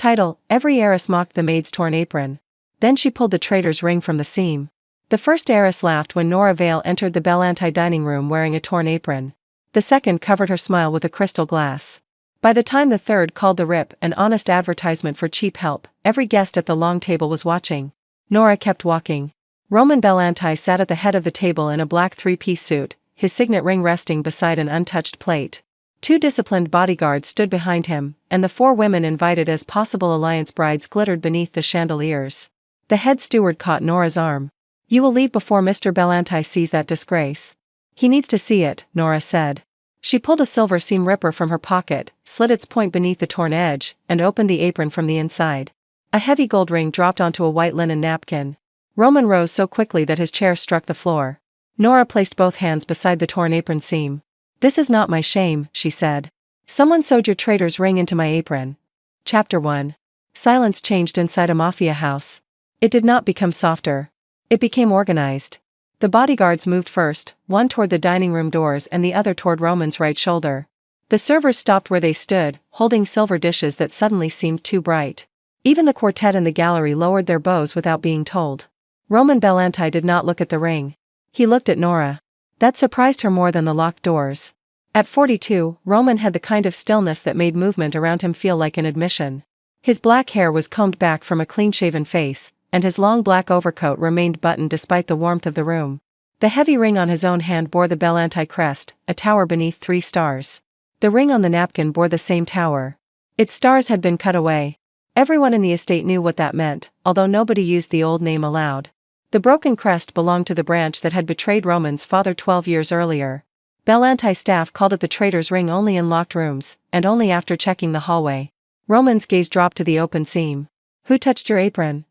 Title: Every heiress mocked the maid's torn apron. Then she pulled the traitor's ring from the seam. The first heiress laughed when Nora Vale entered the Belanti dining room wearing a torn apron. The second covered her smile with a crystal glass. By the time the third called the rip an honest advertisement for cheap help, every guest at the long table was watching. Nora kept walking. Roman Belanti sat at the head of the table in a black three-piece suit, his signet ring resting beside an untouched plate. 2 disciplined bodyguards stood behind him, and the 4 women invited as possible alliance brides glittered beneath the chandeliers. The head steward caught Nora's arm. "You will leave before Mr. Belanti sees that disgrace." "He needs to see it," Nora said. She pulled a silver seam ripper from her pocket, slid its point beneath the torn edge, and opened the apron from the inside. A heavy gold ring dropped onto a white linen napkin. Roman rose so quickly that his chair struck the floor. Nora placed both hands beside the torn apron seam. "This is not my shame," she said. "Someone sewed your traitor's ring into my apron." Chapter 1. Silence changed inside a Mafia house. It did not become softer. It became organized. The bodyguards moved first, one toward the dining room doors and the other toward Roman's right shoulder. The servers stopped where they stood, holding silver dishes that suddenly seemed too bright. Even the quartet in the gallery lowered their bows without being told. Roman Belanti did not look at the ring. He looked at Nora. That surprised her more than the locked doors. At 42, Roman had the kind of stillness that made movement around him feel like an admission. His black hair was combed back from a clean-shaven face, and his long black overcoat remained buttoned despite the warmth of the room. The heavy ring on his own hand bore the Belanti crest, a tower beneath 3 stars. The ring on the napkin bore the same tower. Its stars had been cut away. Everyone in the estate knew what that meant, although nobody used the old name aloud. The broken crest belonged to the branch that had betrayed Roman's father 12 years earlier. Belanti staff called it the traitor's ring only in locked rooms, and only after checking the hallway. Roman's gaze dropped to the open seam. "Who touched your apron?"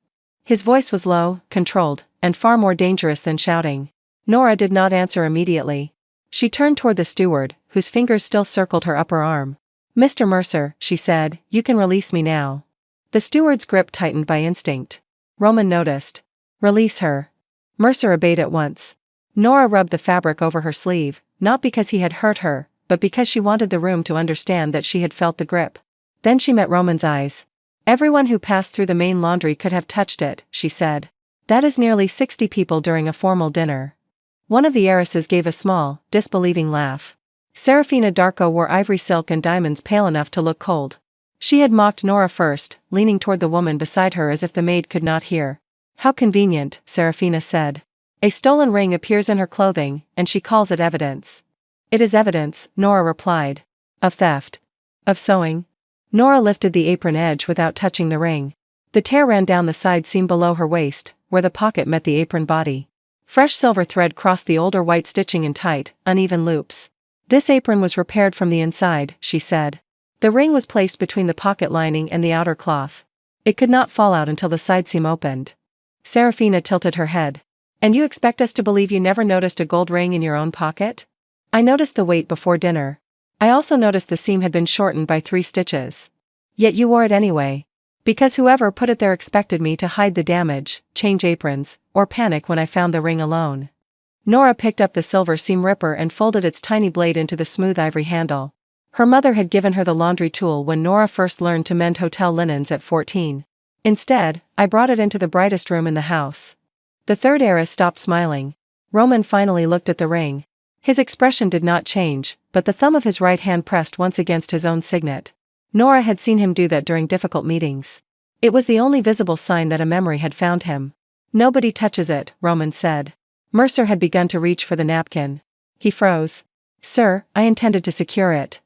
His voice was low, controlled, and far more dangerous than shouting. Nora did not answer immediately. She turned toward the steward, whose fingers still circled her upper arm. "Mr. Mercer," she said, "you can release me now." The steward's grip tightened by instinct. Roman noticed. "Release her." Mercer obeyed at once. Nora rubbed the fabric over her sleeve, not because he had hurt her, but because she wanted the room to understand that she had felt the grip. Then she met Roman's eyes. "Everyone who passed through the main laundry could have touched it," she said. "That is nearly 60 people during a formal dinner." One of the heiresses gave a small, disbelieving laugh. Serafina Darko wore ivory silk and diamonds pale enough to look cold. She had mocked Nora first, leaning toward the woman beside her as if the maid could not hear. "How convenient," Serafina said. "A stolen ring appears in her clothing, and she calls it evidence." "It is evidence," Nora replied. "Of theft. Of sewing." Nora lifted the apron edge without touching the ring. The tear ran down the side seam below her waist, where the pocket met the apron body. Fresh silver thread crossed the older white stitching in tight, uneven loops. "This apron was repaired from the inside," she said. The ring was placed between the pocket lining and the outer cloth. It could not fall out until the side seam opened. Serafina tilted her head. "And you expect us to believe you never noticed a gold ring in your own pocket?" "I noticed the weight before dinner. I also noticed the seam had been shortened by 3 stitches. Yet you wore it anyway. Because whoever put it there expected me to hide the damage, change aprons, or panic when I found the ring alone." Nora picked up the silver seam ripper and folded its tiny blade into the smooth ivory handle. Her mother had given her the laundry tool when Nora first learned to mend hotel linens at 14. "Instead, I brought it into the brightest room in the house." The third heiress stopped smiling. Roman finally looked at the ring. His expression did not change, but the thumb of his right hand pressed once against his own signet. Nora had seen him do that during difficult meetings. It was the only visible sign that a memory had found him. "Nobody touches it," Roman said. Mercer had begun to reach for the napkin. He froze. "Sir, I intended to secure it."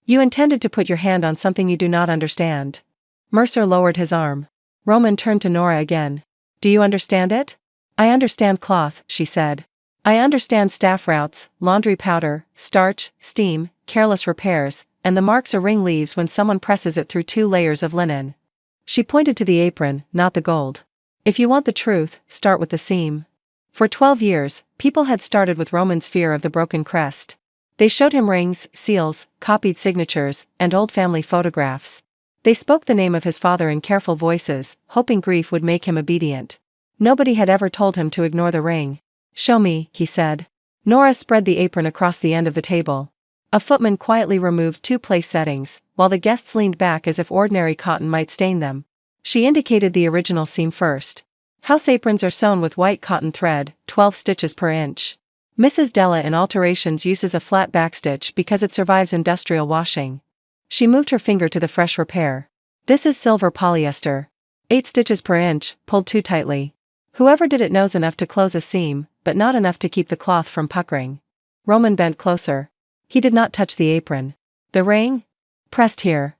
"You intended to put your hand on something you do not understand." Mercer lowered his arm. Roman turned to Nora again. "Do you understand it?" "I understand cloth," she said. "I understand staff routes, laundry powder, starch, steam, careless repairs, and the marks a ring leaves when someone presses it through 2 layers of linen." She pointed to the apron, not the gold. "If you want the truth, start with the seam." For 12 years, people had started with Roman's fear of the broken crest. They showed him rings, seals, copied signatures, and old family photographs. They spoke the name of his father in careful voices, hoping grief would make him obedient. Nobody had ever told him to ignore the ring. "Show me," he said. Nora spread the apron across the end of the table. A footman quietly removed 2 place settings, while the guests leaned back as if ordinary cotton might stain them. She indicated the original seam first. House aprons are sewn with white cotton thread, 12 stitches per inch. Mrs. Della in alterations uses a flat backstitch because it survives industrial washing. She moved her finger to the fresh repair. This is silver polyester. 8 stitches per inch, pulled too tightly. Whoever did it knows enough to close a seam, but not enough to keep the cloth from puckering. Roman bent closer. He did not touch the apron. The ring? Pressed here.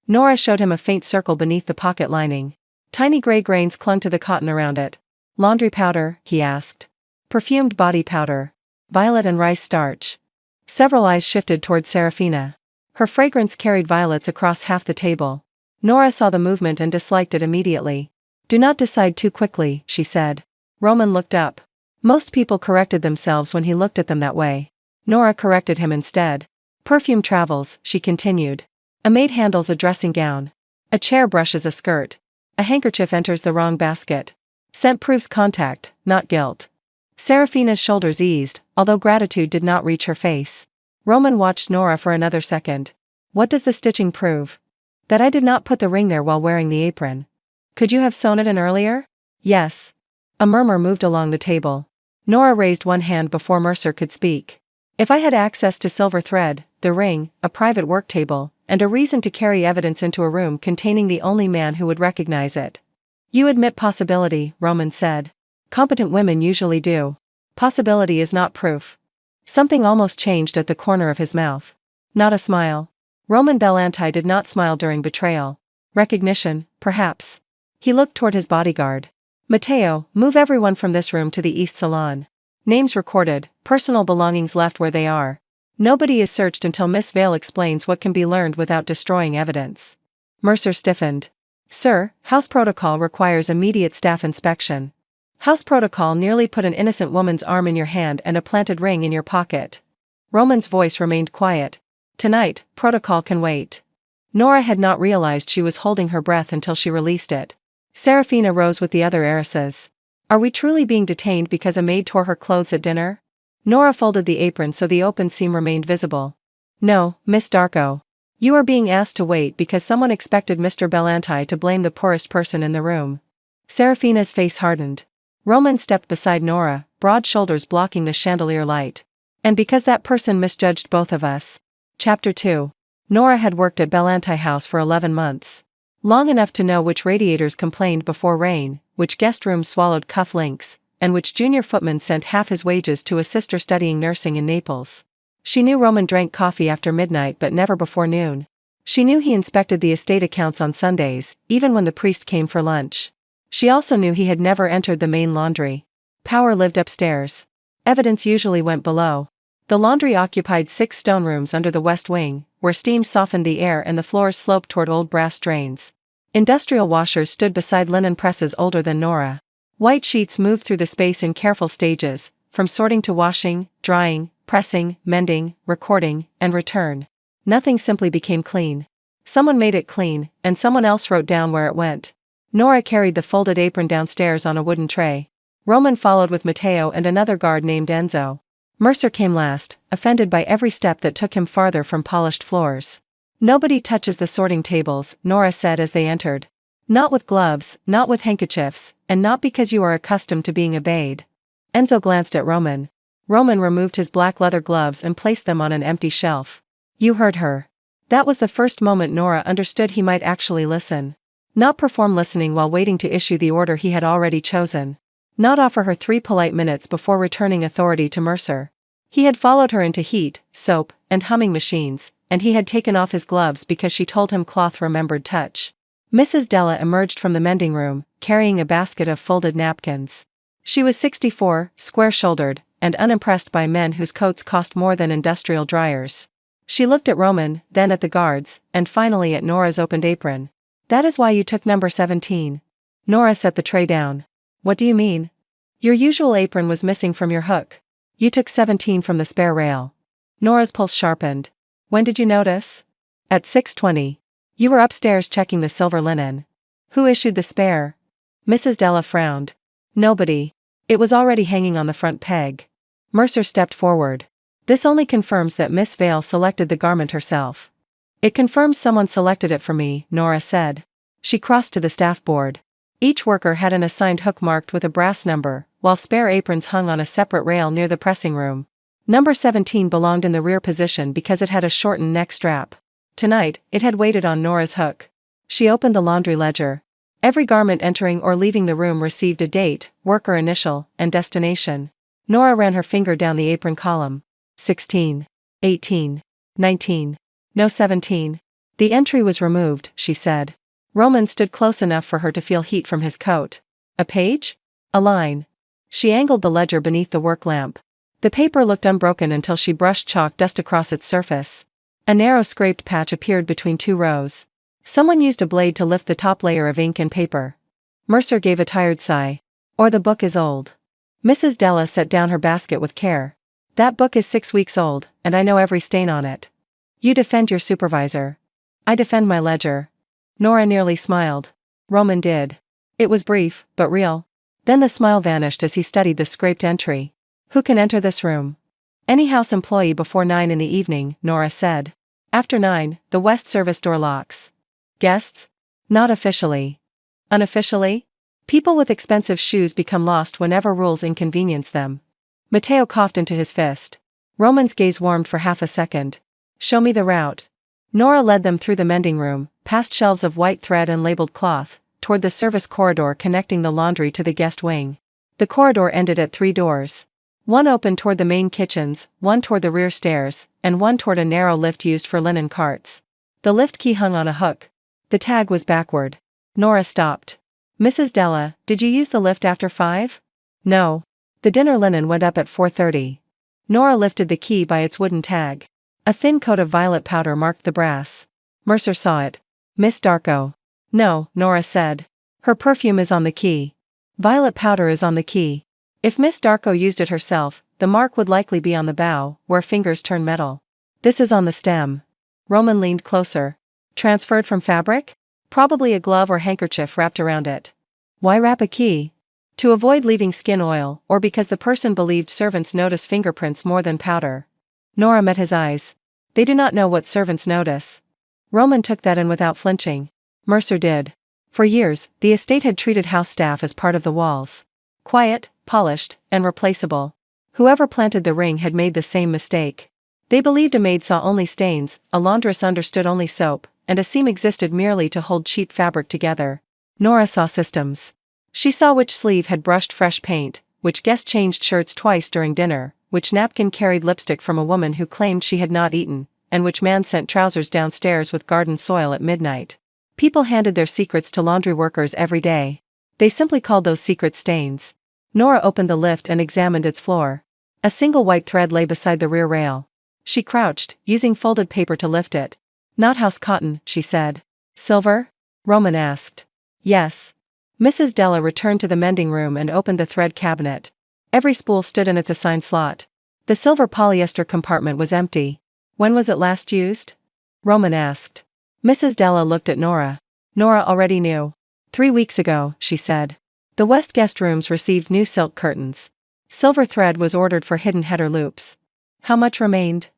Nora showed him a faint circle beneath the pocket lining. Tiny gray grains clung to the cotton around it. Laundry powder, he asked. Perfumed body powder. Violet and rice starch. Several eyes shifted toward Serafina. Her fragrance carried violets across half the table. Nora saw the movement and disliked it immediately. Do not decide too quickly, she said. Roman looked up. Most people corrected themselves when he looked at them that way. Nora corrected him instead. Perfume travels, she continued. A maid handles a dressing gown. A chair brushes a skirt. A handkerchief enters the wrong basket. Scent proves contact, not guilt. Serafina's shoulders eased, although gratitude did not reach her face. Roman watched Nora for another second. What does the stitching prove? That I did not put the ring there while wearing the apron. Could you have sewn it in earlier? Yes. A murmur moved along the table. Nora raised one hand before Mercer could speak. If I had access to silver thread, the ring, a private work table, and a reason to carry evidence into a room containing the only man who would recognize it. You admit possibility, Roman said. Competent women usually do. Possibility is not proof. Something almost changed at the corner of his mouth. Not a smile. Roman Belanti did not smile during betrayal. Recognition, perhaps. He looked toward his bodyguard. Matteo, move everyone from this room to the East Salon. Names recorded, personal belongings left where they are. Nobody is searched until Miss Vale explains what can be learned without destroying evidence. Mercer stiffened. Sir, house protocol requires immediate staff inspection. House protocol nearly put an innocent woman's arm in your hand and a planted ring in your pocket. Roman's voice remained quiet. Tonight, protocol can wait. Nora had not realized she was holding her breath until she released it. Serafina rose with the other heiresses. Are we truly being detained because a maid tore her clothes at dinner? Nora folded the apron so the open seam remained visible. No, Miss Darko. You are being asked to wait because someone expected Mr. Belanti to blame the poorest person in the room. Serafina's face hardened. Roman stepped beside Nora, broad shoulders blocking the chandelier light. And because that person misjudged both of us. Chapter 2. Nora had worked at Belanti House for 11 months. Long enough to know which radiators complained before rain, which guest rooms swallowed cuff links, and which junior footman sent half his wages to a sister studying nursing in Naples. She knew Roman drank coffee after midnight but never before noon. She knew he inspected the estate accounts on Sundays, even when the priest came for lunch. She also knew he had never entered the main laundry. Power lived upstairs. Evidence usually went below. The laundry occupied 6 stone rooms under the west wing, where steam softened the air and the floors sloped toward old brass drains. Industrial washers stood beside linen presses older than Nora. White sheets moved through the space in careful stages, from sorting to washing, drying, pressing, mending, recording, and return. Nothing simply became clean. Someone made it clean, and someone else wrote down where it went. Nora carried the folded apron downstairs on a wooden tray. Roman followed with Matteo and another guard named Enzo. Mercer came last, offended by every step that took him farther from polished floors. Nobody touches the sorting tables, Nora said as they entered. Not with gloves, not with handkerchiefs, and not because you are accustomed to being obeyed. Enzo glanced at Roman. Roman removed his black leather gloves and placed them on an empty shelf. You heard her. That was the first moment Nora understood he might actually listen. Not perform listening while waiting to issue the order he had already chosen. Not offer her 3 polite minutes before returning authority to Mercer. He had followed her into heat, soap, and humming machines, and he had taken off his gloves because she told him cloth remembered touch. Mrs. Della emerged from the mending room, carrying a basket of folded napkins. She was 64, square-shouldered, and unimpressed by men whose coats cost more than industrial dryers. She looked at Roman, then at the guards, and finally at Nora's opened apron. That is why you took number 17. Nora set the tray down. What do you mean? Your usual apron was missing from your hook. You took 17 from the spare rail. Nora's pulse sharpened. When did you notice? At 6:20. You were upstairs checking the silver linen. Who issued the spare? Mrs. Della frowned. Nobody. It was already hanging on the front peg. Mercer stepped forward. This only confirms that Miss Vale selected the garment herself. It confirms someone selected it for me, Nora said. She crossed to the staff board. Each worker had an assigned hook marked with a brass number, while spare aprons hung on a separate rail near the pressing room. Number 17 belonged in the rear position because it had a shortened neck strap. Tonight, it had waited on Nora's hook. She opened the laundry ledger. Every garment entering or leaving the room received a date, worker initial, and destination. Nora ran her finger down the apron column. 16. 18. 19. No 17. The entry was removed, she said. Roman stood close enough for her to feel heat from his coat. A page? A line. She angled the ledger beneath the work lamp. The paper looked unbroken until she brushed chalk dust across its surface. A narrow scraped patch appeared between two rows. Someone used a blade to lift the top layer of ink and paper. Mercer gave a tired sigh. Or the book is old. Mrs. Della set down her basket with care. That book is 6 weeks old, and I know every stain on it. You defend your supervisor. I defend my ledger. Nora nearly smiled. Roman did. It was brief, but real. Then the smile vanished as he studied the scraped entry. Who can enter this room? Any house employee before 9 in the evening, Nora said. After 9, the west service door locks. Guests? Not officially. Unofficially? People with expensive shoes become lost whenever rules inconvenience them. Matteo coughed into his fist. Roman's gaze warmed for half a second. Show me the route. Nora led them through the mending room, past shelves of white thread and labeled cloth, toward the service corridor connecting the laundry to the guest wing. The corridor ended at 3 doors. One opened toward the main kitchens, one toward the rear stairs, and one toward a narrow lift used for linen carts. The lift key hung on a hook. The tag was backward. Nora stopped. Mrs. Della, did you use the lift after 5? No. The dinner linen went up at 4:30. Nora lifted the key by its wooden tag. A thin coat of violet powder marked the brass. Mercer saw it. Miss Darko. No, Nora said. Her perfume is on the key. Violet powder is on the key. If Miss Darko used it herself, the mark would likely be on the bow, where fingers turn metal. This is on the stem. Roman leaned closer. Transferred from fabric? Probably a glove or handkerchief wrapped around it. Why wrap a key? To avoid leaving skin oil, or because the person believed servants notice fingerprints more than powder. Nora met his eyes. They do not know what servants notice. Roman took that in without flinching. Mercer did. For years, the estate had treated house staff as part of the walls. Quiet, polished, and replaceable. Whoever planted the ring had made the same mistake. They believed a maid saw only stains, a laundress understood only soap, and a seam existed merely to hold cheap fabric together. Nora saw systems. She saw which sleeve had brushed fresh paint, which guest changed shirts twice during dinner, which napkin carried lipstick from a woman who claimed she had not eaten, and which man sent trousers downstairs with garden soil at midnight. People handed their secrets to laundry workers every day. They simply called those secrets stains. Nora opened the lift and examined its floor. A single white thread lay beside the rear rail. She crouched, using folded paper to lift it. Not house cotton, she said. Silver? Roman asked. Yes. Mrs. Della returned to the mending room and opened the thread cabinet. Every spool stood in its assigned slot. The silver polyester compartment was empty. When was it last used? Roman asked. Mrs. Della looked at Nora. Nora already knew. 3 weeks ago, she said. The west guest rooms received new silk curtains. Silver thread was ordered for hidden header loops. How much remained?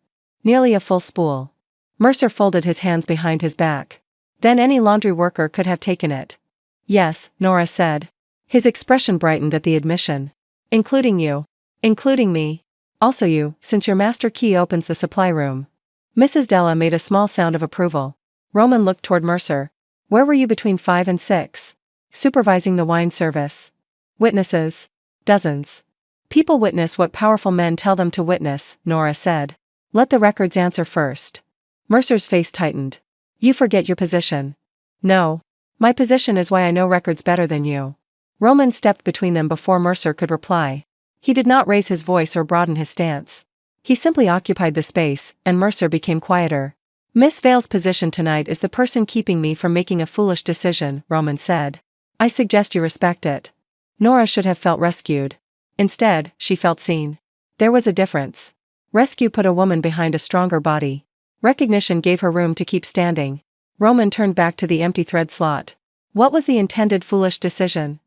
Nearly a full spool. Mercer folded his hands behind his back. Then any laundry worker could have taken it. Yes, Nora said. His expression brightened at the admission. Including you. Including me. Also you, since your master key opens the supply room. Mrs. Della made a small sound of approval. Roman looked toward Mercer. Where were you between 5 and 6? Supervising the wine service. Witnesses. Dozens. People witness what powerful men tell them to witness, Nora said. Let the records answer first. Mercer's face tightened. You forget your position. No. My position is why I know records better than you. Roman stepped between them before Mercer could reply. He did not raise his voice or broaden his stance. He simply occupied the space, and Mercer became quieter. Miss Vale's position tonight is the person keeping me from making a foolish decision, Roman said. I suggest you respect it. Nora should have felt rescued. Instead, she felt seen. There was a difference. Rescue put a woman behind a stronger body. Recognition gave her room to keep standing. Roman turned back to the empty thread slot. What was the intended foolish decision?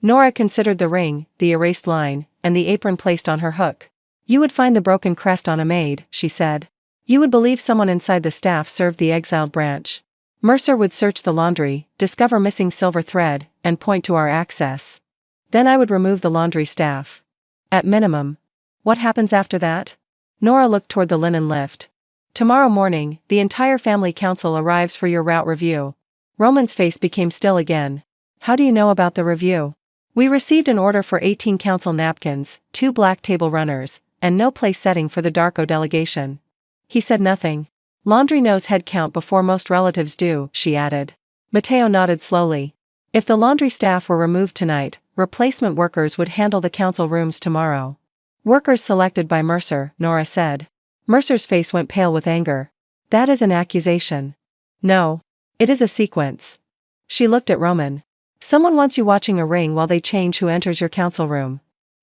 Nora considered the ring, the erased line, and the apron placed on her hook. You would find the broken crest on a maid, she said. You would believe someone inside the staff served the exiled branch. Mercer would search the laundry, discover missing silver thread, and point to our access. Then I would remove the laundry staff. At minimum. What happens after that? Nora looked toward the linen lift. Tomorrow morning, the entire family council arrives for your route review. Roman's face became still again. How do you know about the review? We received an order for 18 council napkins, 2 black table runners, and no place setting for the Darko delegation. He said nothing. Laundry knows head count before most relatives do, she added. Matteo nodded slowly. If the laundry staff were removed tonight, replacement workers would handle the council rooms tomorrow. Workers selected by Mercer, Nora said. Mercer's face went pale with anger. That is an accusation. No. It is a sequence. She looked at Roman. Someone wants you watching a ring while they change who enters your council room.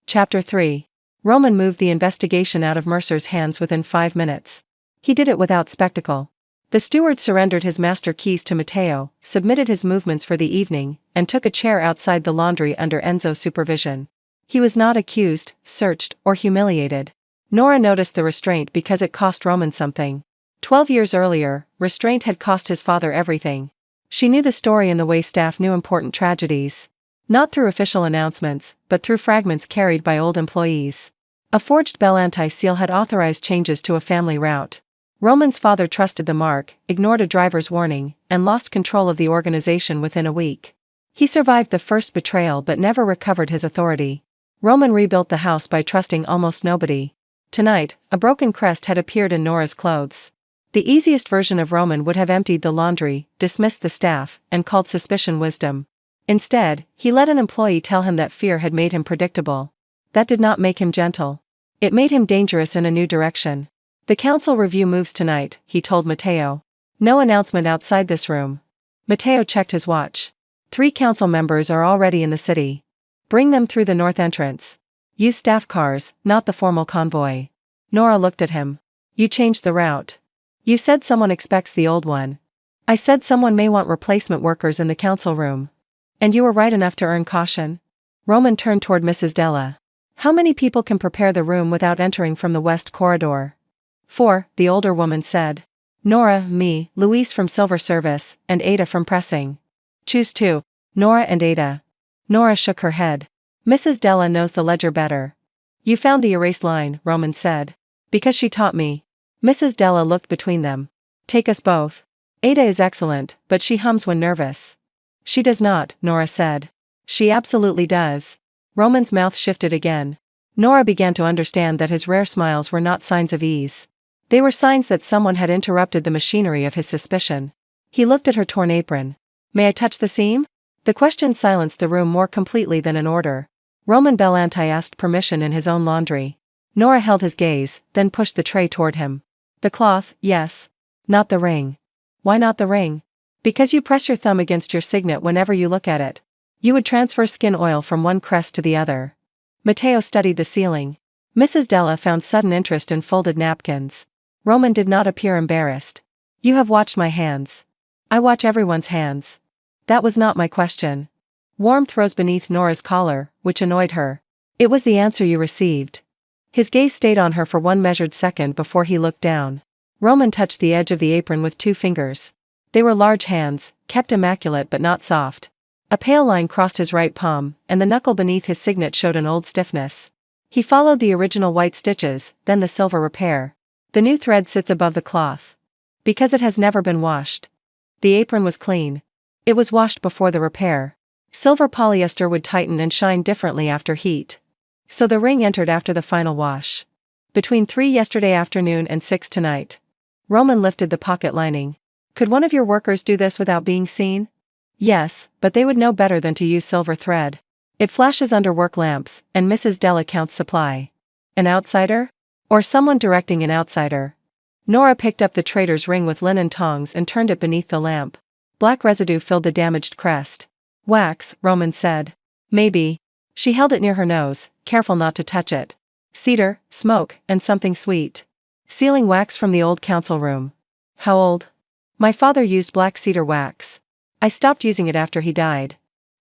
Chapter 3. Roman moved the investigation out of Mercer's hands within 5 minutes. He did it without spectacle. The steward surrendered his master keys to Matteo, submitted his movements for the evening, and took a chair outside the laundry under Enzo's supervision. He was not accused, searched, or humiliated. Nora noticed the restraint because it cost Roman something. 12 years earlier, restraint had cost his father everything. She knew the story in the way staff knew important tragedies. Not through official announcements, but through fragments carried by old employees. A forged bell anti-seal had authorized changes to a family route. Roman's father trusted the mark, ignored a driver's warning, and lost control of the organization within a week. He survived the first betrayal but never recovered his authority. Roman rebuilt the house by trusting almost nobody. Tonight, a broken crest had appeared in Nora's clothes. The easiest version of Roman would have emptied the laundry, dismissed the staff, and called suspicion wisdom. Instead, he let an employee tell him that fear had made him predictable. That did not make him gentle. It made him dangerous in a new direction. The council review moves tonight, he told Matteo. No announcement outside this room. Matteo checked his watch. 3 council members are already in the city. Bring them through the north entrance. Use staff cars, not the formal convoy. Nora looked at him. You changed the route. You said someone expects the old one. I said someone may want replacement workers in the council room. And you were right enough to earn caution. Roman turned toward Mrs. Della. How many people can prepare the room without entering from the west corridor? 4, the older woman said. Nora, me, Luis from Silver Service, and Ada from Pressing. Choose 2. Nora and Ada. Nora shook her head. Mrs. Della knows the ledger better. You found the erased line, Roman said. Because she taught me. Mrs. Della looked between them. Take us both. Ada is excellent, but she hums when nervous. She does not, Nora said. She absolutely does. Roman's mouth shifted again. Nora began to understand that his rare smiles were not signs of ease. They were signs that someone had interrupted the machinery of his suspicion. He looked at her torn apron. May I touch the seam? The question silenced the room more completely than an order. Roman Belanti asked permission in his own laundry. Nora held his gaze, then pushed the tray toward him. The cloth, yes. Not the ring. Why not the ring? Because you press your thumb against your signet whenever you look at it. You would transfer skin oil from one crest to the other. Matteo studied the ceiling. Mrs. Della found sudden interest in folded napkins. Roman did not appear embarrassed. You have watched my hands. I watch everyone's hands. That was not my question. Warmth rose beneath Nora's collar, which annoyed her. It was the answer you received. His gaze stayed on her for one measured second before he looked down. Roman touched the edge of the apron with 2 fingers. They were large hands, kept immaculate but not soft. A pale line crossed his right palm, and the knuckle beneath his signet showed an old stiffness. He followed the original white stitches, then the silver repair. The new thread sits above the cloth. Because it has never been washed. The apron was clean. It was washed before the repair. Silver polyester would tighten and shine differently after heat. So the ring entered after the final wash. Between 3 yesterday afternoon and 6 tonight. Roman lifted the pocket lining. Could one of your workers do this without being seen? Yes, but they would know better than to use silver thread. It flashes under work lamps, and Mrs. Della counts supply. An outsider? Or someone directing an outsider? Nora picked up the traitor's ring with linen tongs and turned it beneath the lamp. Black residue filled the damaged crest. Wax, Roman said. Maybe. She held it near her nose, careful not to touch it. Cedar, smoke, and something sweet. Sealing wax from the old council room. How old? My father used black cedar wax. I stopped using it after he died.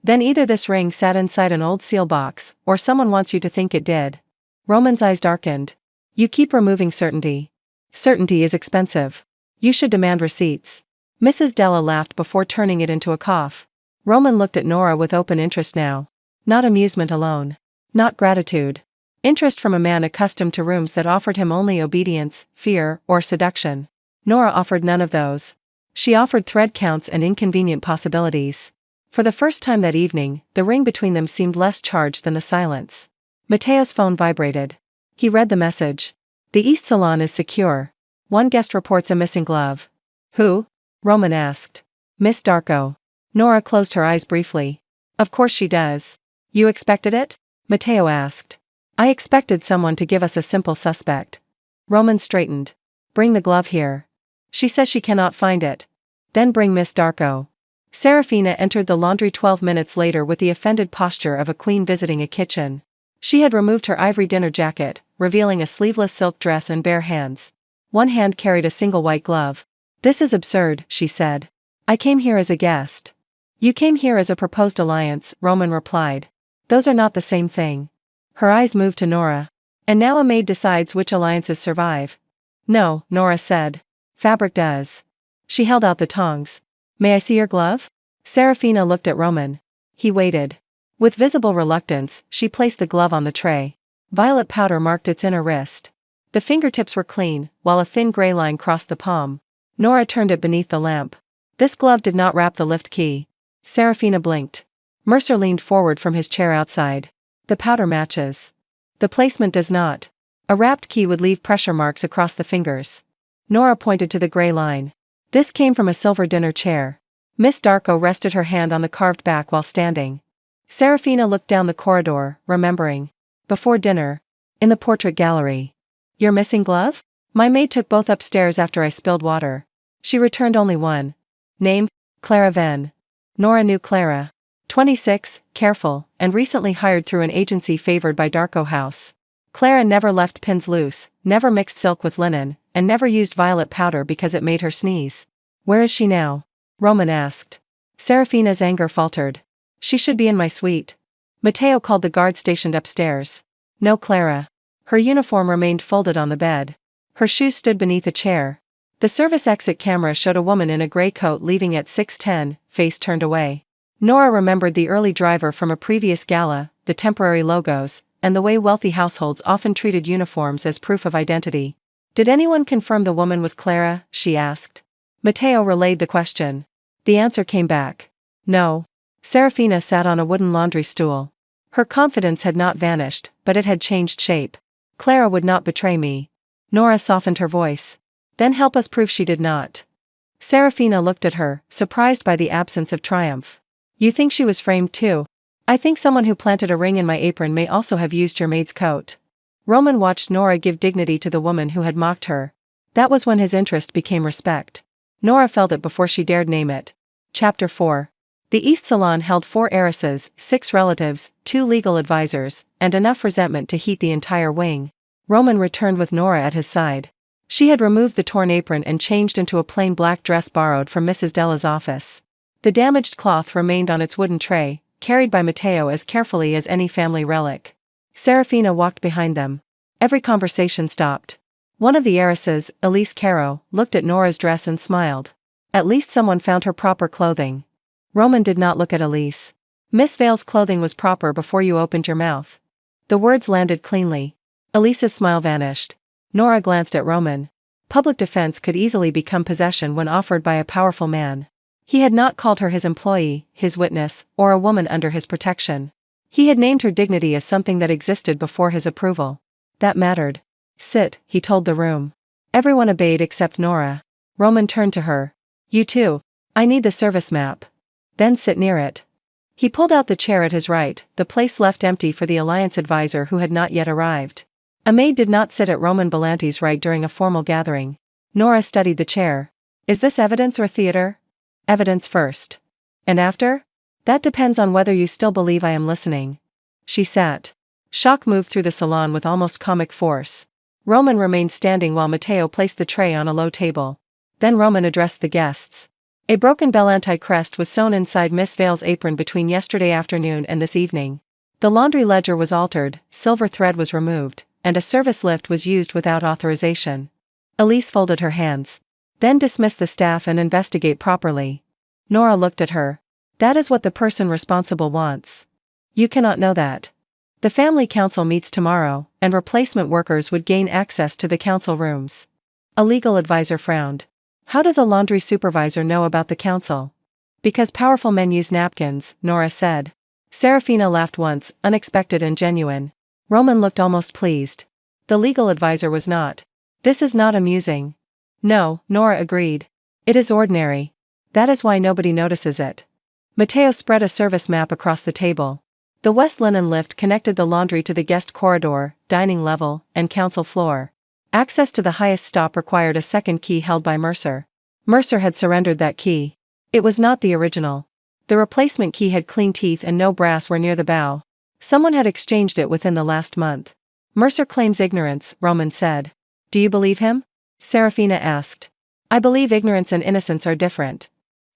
Then either this ring sat inside an old seal box, or someone wants you to think it did. Roman's eyes darkened. You keep removing certainty. Certainty is expensive. You should demand receipts. Mrs. Della laughed before turning it into a cough. Roman looked at Nora with open interest now. Not amusement alone. Not gratitude. Interest from a man accustomed to rooms that offered him only obedience, fear, or seduction. Nora offered none of those. She offered thread counts and inconvenient possibilities. For the first time that evening, the ring between them seemed less charged than the silence. Matteo's phone vibrated. He read the message. The East Salon is secure. One guest reports a missing glove. Who? Roman asked. Miss Darko. Nora closed her eyes briefly. Of course she does. You expected it? Matteo asked. I expected someone to give us a simple suspect. Roman straightened. Bring the glove here. She says she cannot find it. Then bring Miss Darko. Serafina entered the laundry 12 minutes later with the offended posture of a queen visiting a kitchen. She had removed her ivory dinner jacket, revealing a sleeveless silk dress and bare hands. One hand carried a single white glove. This is absurd, she said. I came here as a guest. You came here as a proposed alliance, Roman replied. Those are not the same thing. Her eyes moved to Nora. And now a maid decides which alliances survive. No, Nora said. Fabric does. She held out the tongs. May I see your glove? Serafina looked at Roman. He waited. With visible reluctance, she placed the glove on the tray. Violet powder marked its inner wrist. The fingertips were clean, while a thin gray line crossed the palm. Nora turned it beneath the lamp. This glove did not wrap the lift key. Serafina blinked. Mercer leaned forward from his chair outside. The powder matches. The placement does not. A wrapped key would leave pressure marks across the fingers. Nora pointed to the gray line. This came from a silver dinner chair. Miss Darko rested her hand on the carved back while standing. Serafina looked down the corridor, remembering. Before dinner. In the portrait gallery. Your missing glove? My maid took both upstairs after I spilled water. She returned only one. Name? Clara Venn. Nora knew Clara. 26, careful, and recently hired through an agency favored by Darko House. Clara never left pins loose, never mixed silk with linen, and never used violet powder because it made her sneeze. Where is she now? Roman asked. Serafina's anger faltered. She should be in my suite. Matteo called the guard stationed upstairs. No Clara. Her uniform remained folded on the bed. Her shoes stood beneath a chair. The service exit camera showed a woman in a gray coat leaving at 6:10, face turned away. Nora remembered the early driver from a previous gala, the temporary logos, and the way wealthy households often treated uniforms as proof of identity. Did anyone confirm the woman was Clara? She asked. Matteo relayed the question. The answer came back. No. Serafina sat on a wooden laundry stool. Her confidence had not vanished, but it had changed shape. Clara would not betray me. Nora softened her voice. Then help us prove she did not. Serafina looked at her, surprised by the absence of triumph. You think she was framed too? I think someone who planted a ring in my apron may also have used your maid's coat. Roman watched Nora give dignity to the woman who had mocked her. That was when his interest became respect. Nora felt it before she dared name it. Chapter 4. The East Salon held 4 heiresses, 6 relatives, 2 legal advisors, and enough resentment to heat the entire wing. Roman returned with Nora at his side. She had removed the torn apron and changed into a plain black dress borrowed from Mrs. Della's office. The damaged cloth remained on its wooden tray, carried by Matteo as carefully as any family relic. Serafina walked behind them. Every conversation stopped. One of the heiresses, Elise Caro, looked at Nora's dress and smiled. At least someone found her proper clothing. Roman did not look at Elise. Miss Vale's clothing was proper before you opened your mouth. The words landed cleanly. Elise's smile vanished. Nora glanced at Roman. Public defense could easily become possession when offered by a powerful man. He had not called her his employee, his witness, or a woman under his protection. He had named her dignity as something that existed before his approval. That mattered. Sit, he told the room. Everyone obeyed except Nora. Roman turned to her. You too. I need the service map. Then sit near it. He pulled out the chair at his right, the place left empty for the alliance advisor who had not yet arrived. A maid did not sit at Roman Belanti's right during a formal gathering. Nora studied the chair. Is this evidence or theater? Evidence first. And after? That depends on whether you still believe I am listening. She sat. Shock moved through the salon with almost comic force. Roman remained standing while Matteo placed the tray on a low table. Then Roman addressed the guests. A broken Belanti crest was sewn inside Miss Vale's apron between yesterday afternoon and this evening. The laundry ledger was altered, silver thread was removed, and a service lift was used without authorization. Elise folded her hands. Then dismiss the staff and investigate properly. Nora looked at her. That is what the person responsible wants. You cannot know that. The family council meets tomorrow, and replacement workers would gain access to the council rooms. A legal advisor frowned. How does a laundry supervisor know about the council? Because powerful men use napkins, Nora said. Serafina laughed once, unexpected and genuine. Roman looked almost pleased. The legal advisor was not. This is not amusing. No, Nora agreed. It is ordinary. That is why nobody notices it. Matteo spread a service map across the table. The West Linen lift connected the laundry to the guest corridor, dining level, and council floor. Access to the highest stop required a second key held by Mercer. Mercer had surrendered that key. It was not the original. The replacement key had clean teeth and no brass were near the bow. Someone had exchanged it within the last month. Mercer claims ignorance, Roman said. Do you believe him? Serafina asked. I believe ignorance and innocence are different.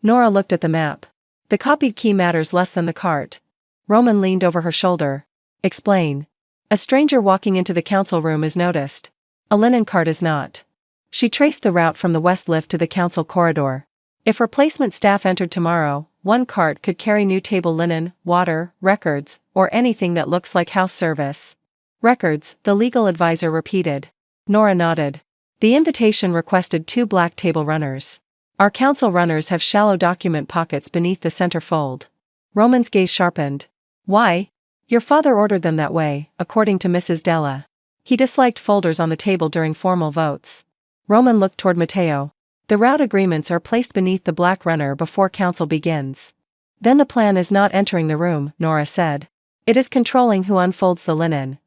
Nora looked at the map. The copied key matters less than the cart. Roman leaned over her shoulder. Explain. A stranger walking into the council room is noticed. A linen cart is not. She traced the route from the west lift to the council corridor. If replacement staff entered tomorrow, one cart could carry new table linen, water, records, or anything that looks like house service. Records, the legal advisor repeated. Nora nodded. The invitation requested 2 black table runners. Our council runners have shallow document pockets beneath the center fold. Roman's gaze sharpened. Why? Your father ordered them that way, according to Mrs. Della. He disliked folders on the table during formal votes. Roman looked toward Matteo. The route agreements are placed beneath the black runner before council begins. Then the plan is not entering the room, Nora said. It is controlling who unfolds the linen.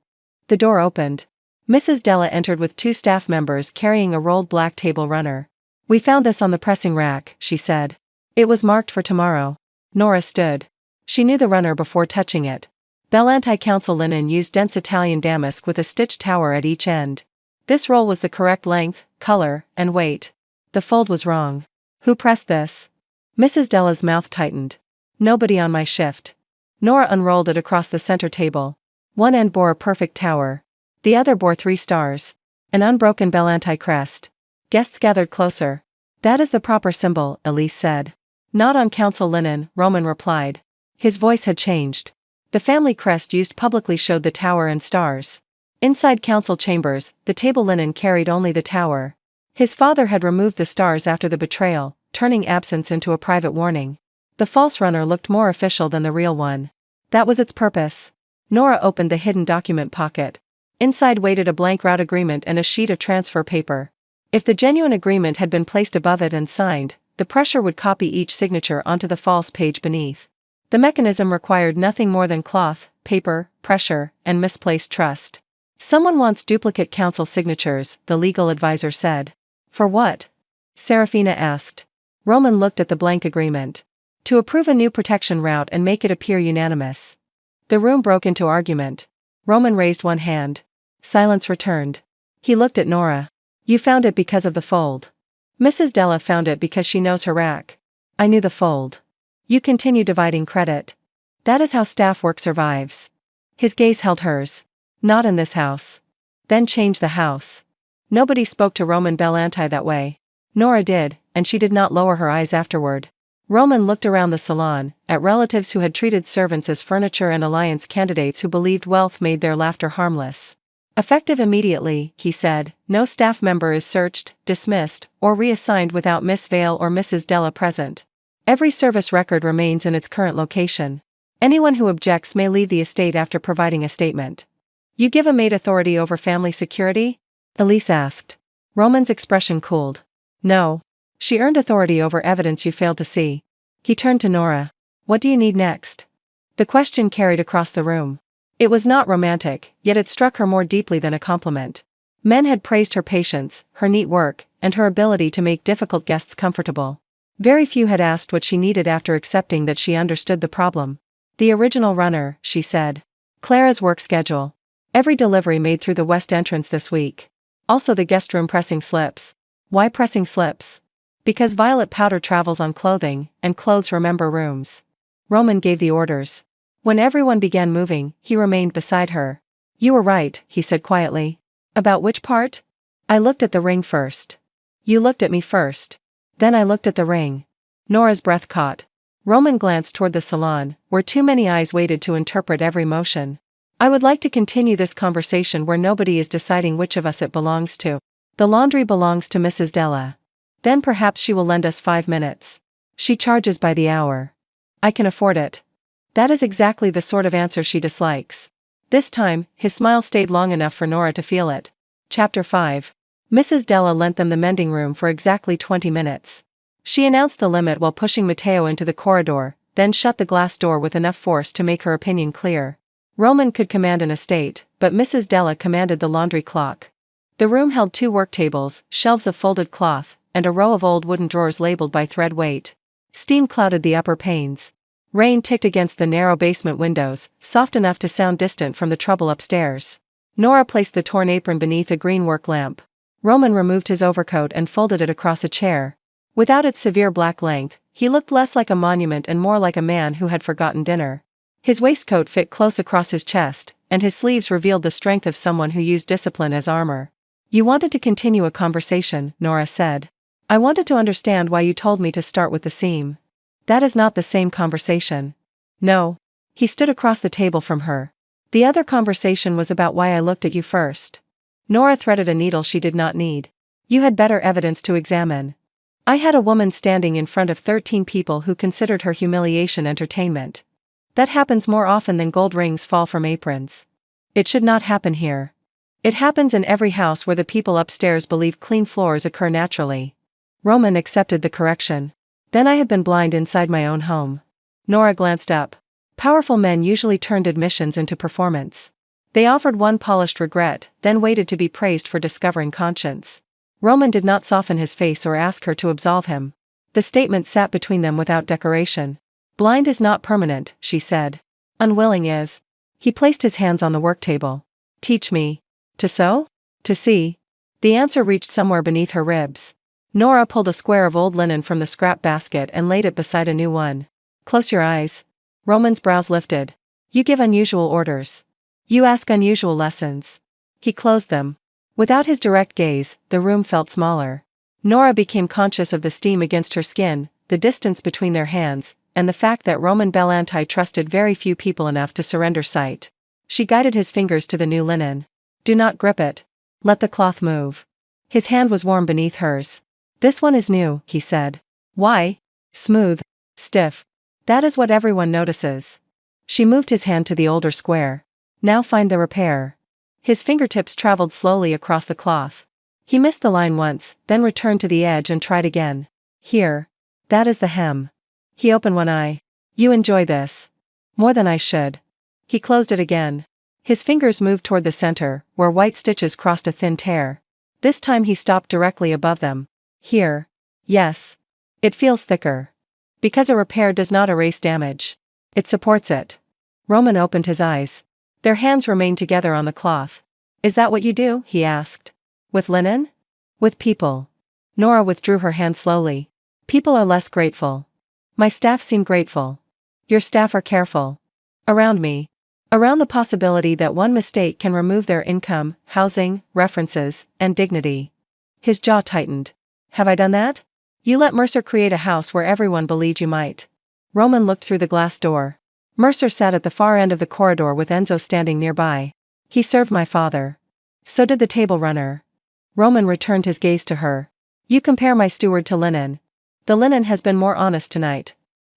The door opened. Mrs. Della entered with 2 staff members carrying a rolled black table runner. We found this on the pressing rack, she said. It was marked for tomorrow. Nora stood. She knew the runner before touching it. Bellante council linen used dense Italian damask with a stitched tower at each end. This roll was the correct length, color, and weight. The fold was wrong. Who pressed this? Mrs. Della's mouth tightened. Nobody on my shift. Nora unrolled it across the center table. One end bore a perfect tower. The other bore 3 stars. An unbroken Bellante crest. Guests gathered closer. That is the proper symbol, Elise said. Not on council linen, Roman replied. His voice had changed. The family crest used publicly showed the tower and stars. Inside council chambers, the table linen carried only the tower. His father had removed the stars after the betrayal, turning absence into a private warning. The false runner looked more official than the real one. That was its purpose. Nora opened the hidden document pocket. Inside waited a blank route agreement and a sheet of transfer paper. If the genuine agreement had been placed above it and signed, the pressure would copy each signature onto the false page beneath. The mechanism required nothing more than cloth, paper, pressure, and misplaced trust. Someone wants duplicate council signatures, the legal advisor said. For what? Serafina asked. Roman looked at the blank agreement. To approve a new protection route and make it appear unanimous. The room broke into argument. Roman raised one hand. Silence returned. He looked at Nora. You found it because of the fold. Mrs. Della found it because she knows her rack. I knew the fold. You continue dividing credit. That is how staff work survives. His gaze held hers. Not in this house. Then change the house. Nobody spoke to Roman Bellante that way. Nora did, and she did not lower her eyes afterward. Roman looked around the salon, at relatives who had treated servants as furniture and alliance candidates who believed wealth made their laughter harmless. Effective immediately, he said, no staff member is searched, dismissed, or reassigned without Miss Vale or Mrs. Della present. Every service record remains in its current location. Anyone who objects may leave the estate after providing a statement. You give a maid authority over family security? Elise asked. Roman's expression cooled. No. She earned authority over evidence you failed to see. He turned to Nora. What do you need next? The question carried across the room. It was not romantic, yet it struck her more deeply than a compliment. Men had praised her patience, her neat work, and her ability to make difficult guests comfortable. Very few had asked what she needed after accepting that she understood the problem. The original runner, she said. Clara's work schedule. Every delivery made through the west entrance this week. Also the guest room pressing slips. Why pressing slips? Because violet powder travels on clothing, and clothes remember rooms. Roman gave the orders. When everyone began moving, he remained beside her. You were right, he said quietly. About which part? I looked at the ring first. You looked at me first. Then I looked at the ring. Nora's breath caught. Roman glanced toward the salon, where too many eyes waited to interpret every motion. I would like to continue this conversation where nobody is deciding which of us it belongs to. The laundry belongs to Mrs. Della. Then perhaps she will lend us 5 minutes. She charges by the hour. I can afford it. That is exactly the sort of answer she dislikes. This time, his smile stayed long enough for Nora to feel it. Chapter 5. Mrs. Della lent them the mending room for exactly 20 minutes. She announced the limit while pushing Matteo into the corridor, then shut the glass door with enough force to make her opinion clear. Roman could command an estate, but Mrs. Della commanded the laundry clock. The room held 2 work tables, shelves of folded cloth, and a row of old wooden drawers labeled by thread weight. Steam clouded the upper panes. Rain ticked against the narrow basement windows, soft enough to sound distant from the trouble upstairs. Nora placed the torn apron beneath a green work lamp. Roman removed his overcoat and folded it across a chair. Without its severe black length, he looked less like a monument and more like a man who had forgotten dinner. His waistcoat fit close across his chest, and his sleeves revealed the strength of someone who used discipline as armor. You wanted to continue a conversation, Nora said. I wanted to understand why you told me to start with the seam. That is not the same conversation. No. He stood across the table from her. The other conversation was about why I looked at you first. Nora threaded a needle she did not need. You had better evidence to examine. I had a woman standing in front of 13 people who considered her humiliation entertainment. That happens more often than gold rings fall from aprons. It should not happen here. It happens in every house where the people upstairs believe clean floors occur naturally. Roman accepted the correction. Then I have been blind inside my own home. Nora glanced up. Powerful men usually turned admissions into performance. They offered one polished regret, then waited to be praised for discovering conscience. Roman did not soften his face or ask her to absolve him. The statement sat between them without decoration. Blind is not permanent, she said. Unwilling is. He placed his hands on the work table. Teach me. To sew? To see. The answer reached somewhere beneath her ribs. Nora pulled a square of old linen from the scrap basket and laid it beside a new one. Close your eyes. Roman's brows lifted. You give unusual orders. You ask unusual lessons. He closed them. Without his direct gaze, the room felt smaller. Nora became conscious of the steam against her skin, the distance between their hands, and the fact that Roman Belanti trusted very few people enough to surrender sight. She guided his fingers to the new linen. Do not grip it. Let the cloth move. His hand was warm beneath hers. This one is new, he said. Why? Smooth. Stiff. That is what everyone notices. She moved his hand to the older square. Now find the repair. His fingertips traveled slowly across the cloth. He missed the line once, then returned to the edge and tried again. Here. That is the hem. He opened one eye. You enjoy this. More than I should. He closed it again. His fingers moved toward the center, where white stitches crossed a thin tear. This time he stopped directly above them. Here. Yes. It feels thicker. Because a repair does not erase damage. It supports it. Roman opened his eyes. Their hands remained together on the cloth. Is that what you do? He asked. With linen? With people. Nora withdrew her hand slowly. People are less grateful. My staff seem grateful. Your staff are careful. Around me. Around the possibility that one mistake can remove their income, housing, references, and dignity. His jaw tightened. Have I done that? You let Mercer create a house where everyone believed you might. Roman looked through the glass door. Mercer sat at the far end of the corridor with Enzo standing nearby. He served my father. So did the table runner. Roman returned his gaze to her. You compare my steward to linen. The linen has been more honest tonight.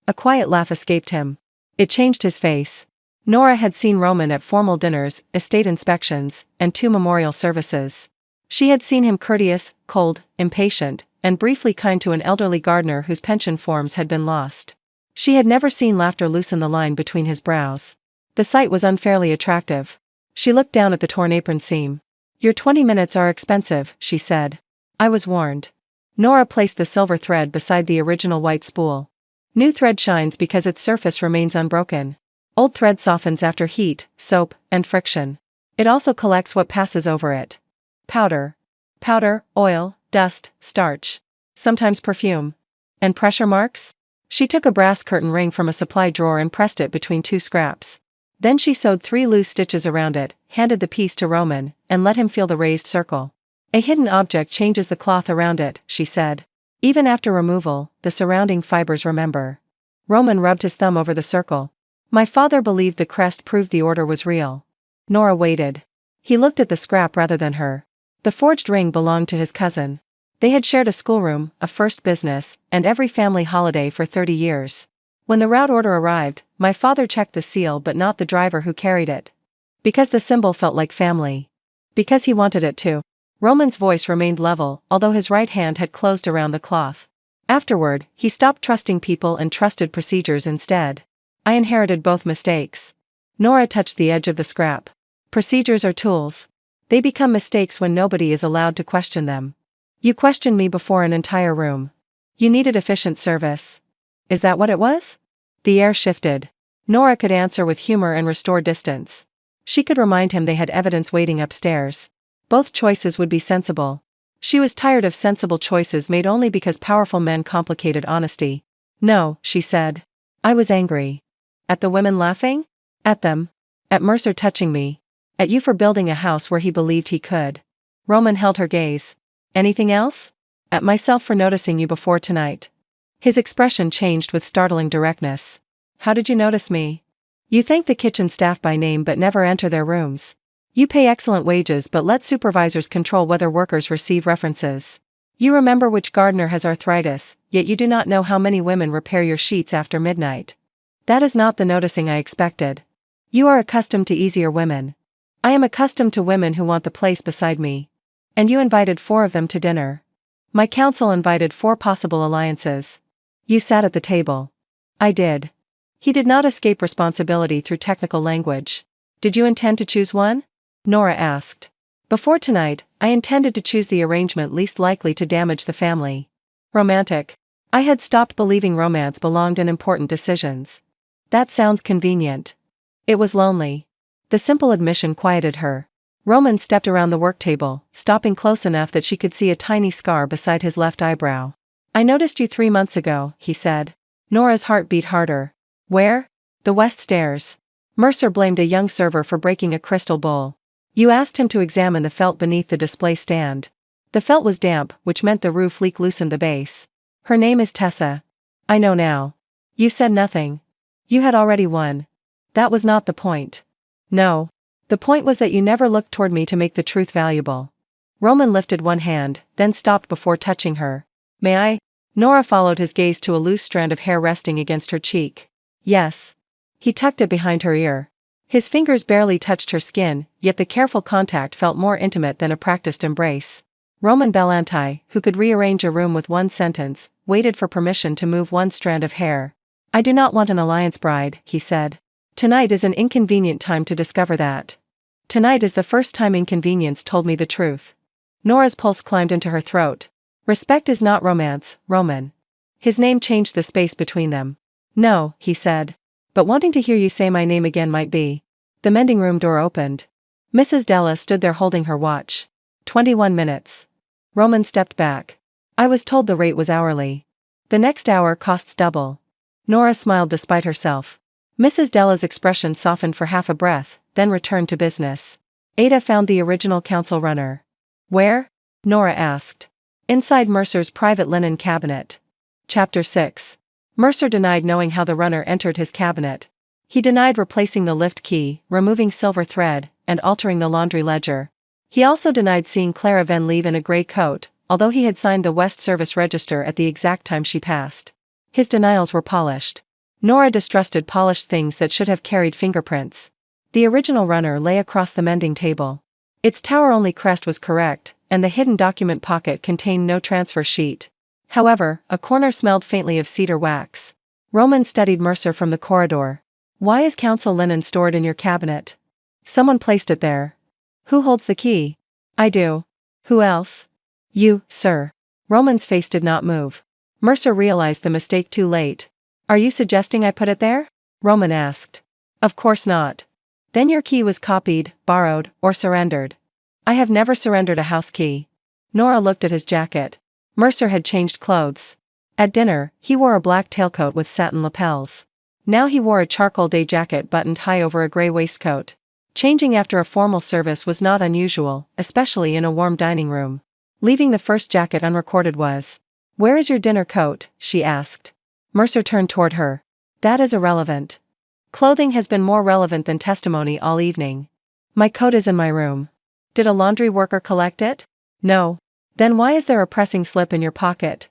A quiet laugh escaped him. It changed his face. Nora had seen Roman at formal dinners, estate inspections, and 2 memorial services. She had seen him courteous, cold, impatient, and briefly kind to an elderly gardener whose pension forms had been lost. She had never seen laughter loosen the line between his brows. The sight was unfairly attractive. She looked down at the torn apron seam. Your 20 minutes are expensive, she said. I was warned. Nora placed the silver thread beside the original white spool. New thread shines because its surface remains unbroken. Old thread softens after heat, soap, and friction. It also collects what passes over it. Powder. Powder, oil, dust, starch. Sometimes perfume. And pressure marks? She took a brass curtain ring from a supply drawer and pressed it between 2 scraps. Then she sewed 3 loose stitches around it, handed the piece to Roman, and let him feel the raised circle. A hidden object changes the cloth around it, she said. Even after removal, the surrounding fibers remember. Roman rubbed his thumb over the circle. My father believed the crest proved the order was real. Nora waited. He looked at the scrap rather than her. The forged ring belonged to his cousin. They had shared a schoolroom, a first business, and every family holiday for 30 years. When the route order arrived, my father checked the seal but not the driver who carried it. Because the symbol felt like family. Because he wanted it to. Roman's voice remained level, although his right hand had closed around the cloth. Afterward, he stopped trusting people and trusted procedures instead. I inherited both mistakes. Nora touched the edge of the scrap. Procedures are tools. They become mistakes when nobody is allowed to question them. You questioned me before an entire room. You needed efficient service. Is that what it was? The air shifted. Nora could answer with humor and restore distance. She could remind him they had evidence waiting upstairs. Both choices would be sensible. She was tired of sensible choices made only because powerful men complicated honesty. No, she said. I was angry. At the women laughing? At them. At Mercer touching me. At you for building a house where he believed he could. Roman held her gaze. Anything else? At myself for noticing you before tonight. His expression changed with startling directness. How did you notice me? You thank the kitchen staff by name but never enter their rooms. You pay excellent wages but let supervisors control whether workers receive references. You remember which gardener has arthritis, yet you do not know how many women repair your sheets after midnight. That is not the noticing I expected. You are accustomed to easier women. I am accustomed to women who want the place beside me. And you invited 4 of them to dinner. My council invited 4 possible alliances. You sat at the table. I did. He did not escape responsibility through technical language. Did you intend to choose one? Nora asked. Before tonight, I intended to choose the arrangement least likely to damage the family. Romantic. I had stopped believing romance belonged in important decisions. That sounds convenient. It was lonely. The simple admission quieted her. Roman stepped around the work table, stopping close enough that she could see a tiny scar beside his left eyebrow. I noticed you 3 months ago, he said. Nora's heart beat harder. Where? The West Stairs. Mercer blamed a young server for breaking a crystal bowl. You asked him to examine the felt beneath the display stand. The felt was damp, which meant the roof leak loosened the base. Her name is Tessa. I know now. You said nothing. You had already won. That was not the point. No. The point was that you never looked toward me to make the truth valuable. Roman lifted one hand, then stopped before touching her. May I? Nora followed his gaze to a loose strand of hair resting against her cheek. Yes. He tucked it behind her ear. His fingers barely touched her skin, yet the careful contact felt more intimate than a practiced embrace. Roman Belanti, who could rearrange a room with one sentence, waited for permission to move one strand of hair. I do not want an alliance bride, he said. Tonight is an inconvenient time to discover that. Tonight is the first time inconvenience told me the truth. Nora's pulse climbed into her throat. Respect is not romance, Roman. His name changed the space between them. No, he said. But wanting to hear you say my name again might be. The mending room door opened. Mrs. Della stood there holding her watch. 21 minutes. Roman stepped back. I was told the rate was hourly. The next hour costs double. Nora smiled despite herself. Mrs. Della's expression softened for half a breath, then returned to business. Ada found the original council runner. Where? Nora asked. Inside Mercer's private linen cabinet. Chapter 6. Mercer denied knowing how the runner entered his cabinet. He denied replacing the lift key, removing silver thread, and altering the laundry ledger. He also denied seeing Clara Van Leave in a gray coat, although he had signed the West Service Register at the exact time she passed. His denials were polished. Nora distrusted polished things that should have carried fingerprints. The original runner lay across the mending table. Its tower-only crest was correct, and the hidden document pocket contained no transfer sheet. However, a corner smelled faintly of cedar wax. Roman studied Mercer from the corridor. Why is council linen stored in your cabinet? Someone placed it there. Who holds the key? I do. Who else? You, sir. Roman's face did not move. Mercer realized the mistake too late. Are you suggesting I put it there? Roman asked. Of course not. Then your key was copied, borrowed, or surrendered. I have never surrendered a house key. Nora looked at his jacket. Mercer had changed clothes. At dinner, he wore a black tailcoat with satin lapels. Now he wore a charcoal day jacket buttoned high over a gray waistcoat. Changing after a formal service was not unusual, especially in a warm dining room. Leaving the first jacket unrecorded was. "Where is your dinner coat?" she asked. Mercer turned toward her. "That is irrelevant. Clothing has been more relevant than testimony all evening. My coat is in my room. Did a laundry worker collect it? No. Then why is there a pressing slip in your pocket?"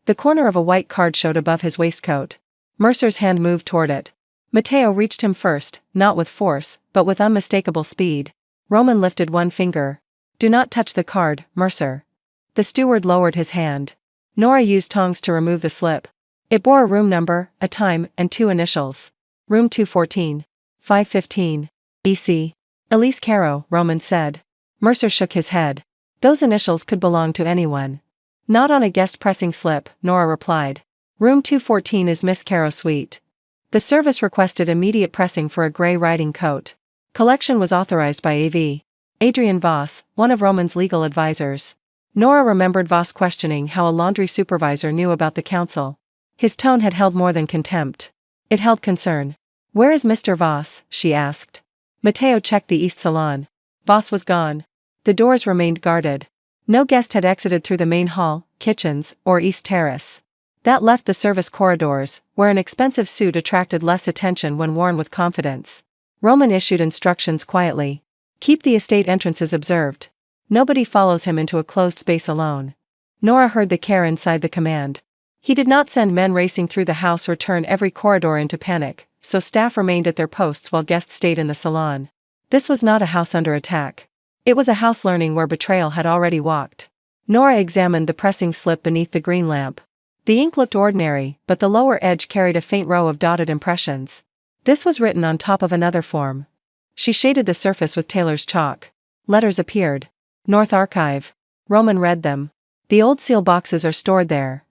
The corner of a white card showed above his waistcoat. Mercer's hand moved toward it. Mateo reached him first, not with force, but with unmistakable speed. Roman lifted one finger. "Do not touch the card, Mercer." The steward lowered his hand. Nora used tongs to remove the slip. It bore a room number, a time, and 2 initials. "Room 214. 515. EC. Elise Caro," Roman said. Mercer shook his head. "Those initials could belong to anyone." "Not on a guest pressing slip," Nora replied. "Room 214 is Miss Caro's suite." The service requested immediate pressing for a gray riding coat. Collection was authorized by A.V. Adrian Voss, one of Roman's legal advisors. Nora remembered Voss questioning how a laundry supervisor knew about the council. His tone had held more than contempt. It held concern. "Where is Mr. Voss?" she asked. Mateo checked the east salon. Voss was gone. The doors remained guarded. No guest had exited through the main hall, kitchens, or east terrace. That left the service corridors, where an expensive suit attracted less attention when worn with confidence. Roman issued instructions quietly. "Keep the estate entrances observed. Nobody follows him into a closed space alone." Nora heard the care inside the command. He did not send men racing through the house or turn every corridor into panic, so staff remained at their posts while guests stayed in the salon. This was not a house under attack. It was a house learning where betrayal had already walked. Nora examined the pressing slip beneath the green lamp. The ink looked ordinary, but the lower edge carried a faint row of dotted impressions. This was written on top of another form. She shaded the surface with Taylor's chalk. Letters appeared. "North Archive." Roman read them. "The old seal boxes are stored there.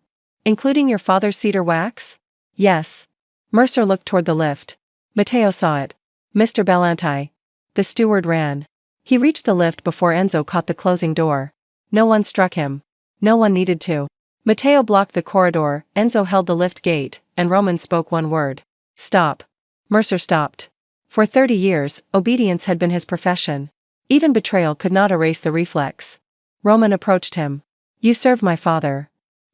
Including your father's cedar wax?" "Yes." Mercer looked toward the lift. Mateo saw it. "Mr. Belanti." The steward ran. He reached the lift before Enzo caught the closing door. No one struck him. No one needed to. Mateo blocked the corridor, Enzo held the lift gate, and Roman spoke one word. "Stop." Mercer stopped. For 30 years, obedience had been his profession. Even betrayal could not erase the reflex. Roman approached him. "You served my father.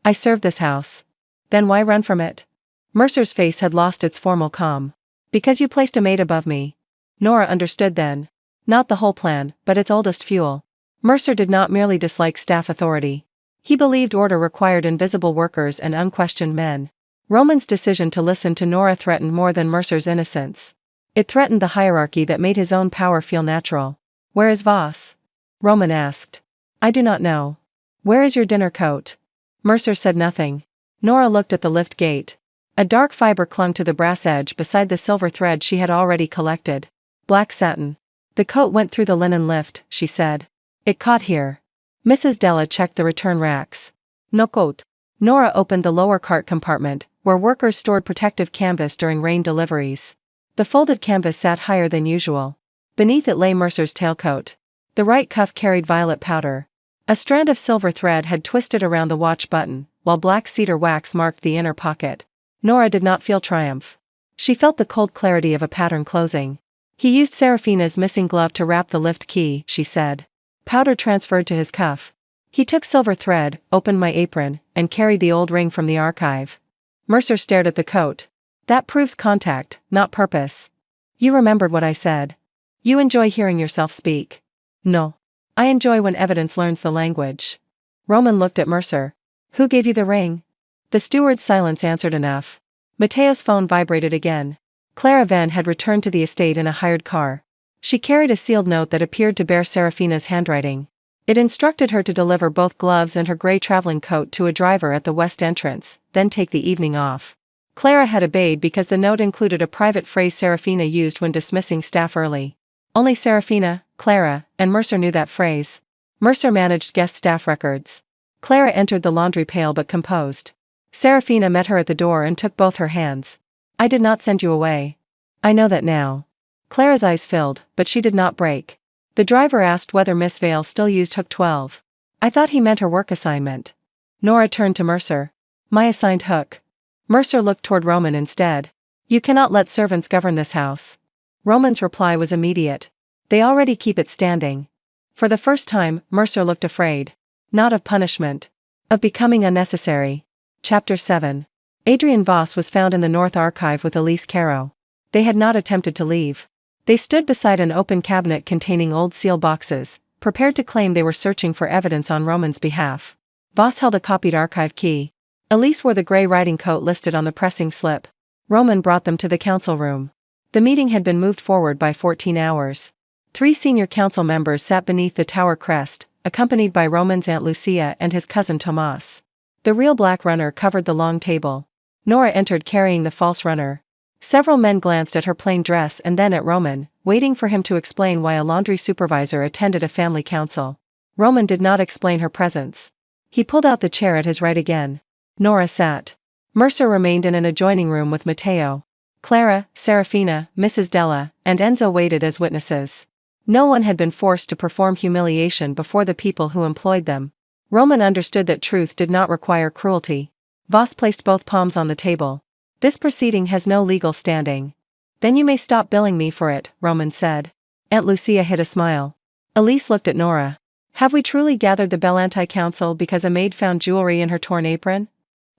I served this house. Then why run from it?" Mercer's face had lost its formal calm. "Because you placed a maid above me." Nora understood then. Not the whole plan, but its oldest fuel. Mercer did not merely dislike staff authority. He believed order required invisible workers and unquestioned men. Roman's decision to listen to Nora threatened more than Mercer's innocence. It threatened the hierarchy that made his own power feel natural. "Where is Voss?" Roman asked. "I do not know." "Where is your dinner coat?" Mercer said nothing. Nora looked at the lift gate. A dark fiber clung to the brass edge beside the silver thread she had already collected. Black satin. "The coat went through the linen lift," she said. "It caught here." Mrs. Della checked the return racks. "No coat." Nora opened the lower cart compartment, where workers stored protective canvas during rain deliveries. The folded canvas sat higher than usual. Beneath it lay Mercer's tailcoat. The right cuff carried violet powder. A strand of silver thread had twisted around the watch button, while black cedar wax marked the inner pocket. Nora did not feel triumph. She felt the cold clarity of a pattern closing. "He used Serafina's missing glove to wrap the lift key," she said. Powder transferred to his cuff. "He took silver thread, opened my apron, and carried the old ring from the archive." Mercer stared at the coat. "That proves contact, not purpose." "You remembered what I said. You enjoy hearing yourself speak." "No. I enjoy when evidence learns the language." Roman looked at Mercer. "Who gave you the ring?" The steward's silence answered enough. Mateo's phone vibrated again. Clara Van had returned to the estate in a hired car. She carried a sealed note that appeared to bear Serafina's handwriting. It instructed her to deliver both gloves and her gray traveling coat to a driver at the west entrance, then take the evening off. Clara had obeyed because the note included a private phrase Serafina used when dismissing staff early. Only Serafina, Clara, and Mercer knew that phrase. Mercer managed guest staff records. Clara entered the laundry pail but composed. Serafina met her at the door and took both her hands. "I did not send you away. I know that now." Clara's eyes filled, but she did not break. The driver asked whether Miss Vale still used hook 12. "I thought he meant her work assignment." Nora turned to Mercer. "My assigned hook." Mercer looked toward Roman instead. You cannot let servants govern this house. Roman's reply was immediate. They already keep it standing. For the first time, Mercer looked afraid. Not of punishment. Of becoming unnecessary. Chapter 7. Adrian Voss was found in the North Archive with Elise Caro. They had not attempted to leave. They stood beside an open cabinet containing old seal boxes, prepared to claim they were searching for evidence on Roman's behalf. Voss held a copied archive key. Elise wore the gray riding coat listed on the pressing slip. Roman brought them to the council room. The meeting had been moved forward by 14 hours. 3 senior council members sat beneath the tower crest, accompanied by Roman's Aunt Lucia and his cousin Tomas. The real black runner covered the long table. Nora entered carrying the false runner. Several men glanced at her plain dress and then at Roman, waiting for him to explain why a laundry supervisor attended a family council. Roman did not explain her presence. He pulled out the chair at his right again. Nora sat. Mercer remained in an adjoining room with Matteo. Clara, Serafina, Mrs. Della, and Enzo waited as witnesses. No one had been forced to perform humiliation before the people who employed them. Roman understood that truth did not require cruelty. Voss placed both palms on the table. This proceeding has no legal standing. Then you may stop billing me for it, Roman said. Aunt Lucia hid a smile. Elise looked at Nora. Have we truly gathered the Belanti Council because a maid found jewelry in her torn apron?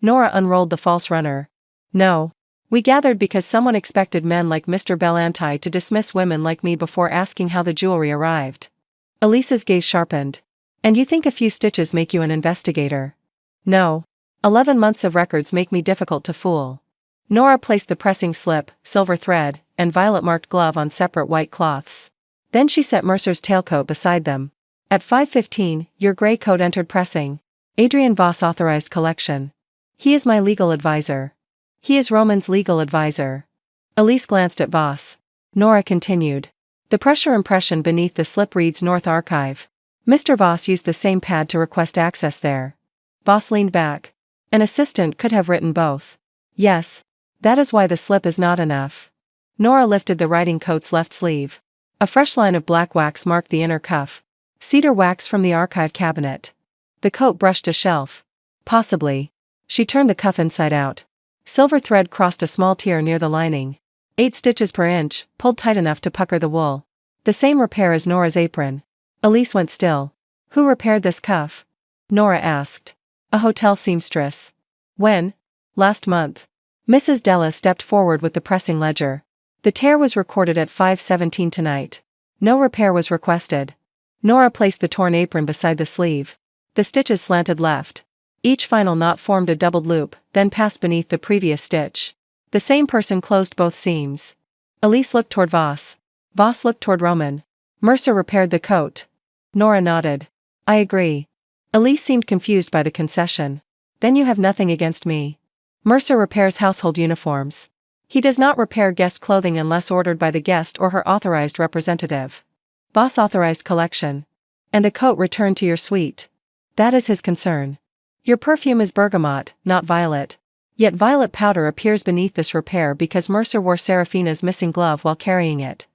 Nora unrolled the false runner. No. We gathered because someone expected men like Mr. Belanti to dismiss women like me before asking how the jewelry arrived. Elise's gaze sharpened. And you think a few stitches make you an investigator? No. 11 months of records make me difficult to fool. Nora placed the pressing slip, silver thread, and violet-marked glove on separate white cloths. Then she set Mercer's tailcoat beside them. At 5:15, your gray coat entered pressing. Adrian Voss authorized collection. He is my legal advisor. He is Roman's legal advisor. Elise glanced at Voss. Nora continued. The pressure impression beneath the slip reads North Archive. Mr. Voss used the same pad to request access there. Voss leaned back. An assistant could have written both. Yes. That is why the slip is not enough. Nora lifted the riding coat's left sleeve. A fresh line of black wax marked the inner cuff. Cedar wax from the archive cabinet. The coat brushed a shelf. Possibly. She turned the cuff inside out. Silver thread crossed a small tear near the lining. 8 stitches per inch, pulled tight enough to pucker the wool. The same repair as Nora's apron. Elise went still. Who repaired this cuff? Nora asked. A hotel seamstress. When? Last month. Mrs. Della stepped forward with the pressing ledger. The tear was recorded at 5:17 tonight. No repair was requested. Nora placed the torn apron beside the sleeve. The stitches slanted left. Each final knot formed a doubled loop, then passed beneath the previous stitch. The same person closed both seams. Elise looked toward Voss. Voss looked toward Roman. Mercer repaired the coat. Nora nodded. I agree. Elise seemed confused by the concession. Then you have nothing against me. Mercer repairs household uniforms. He does not repair guest clothing unless ordered by the guest or her authorized representative. Voss authorized collection. And the coat returned to your suite. That is his concern. Your perfume is bergamot, not violet. Yet violet powder appears beneath this repair because Mercer wore Serafina's missing glove while carrying it.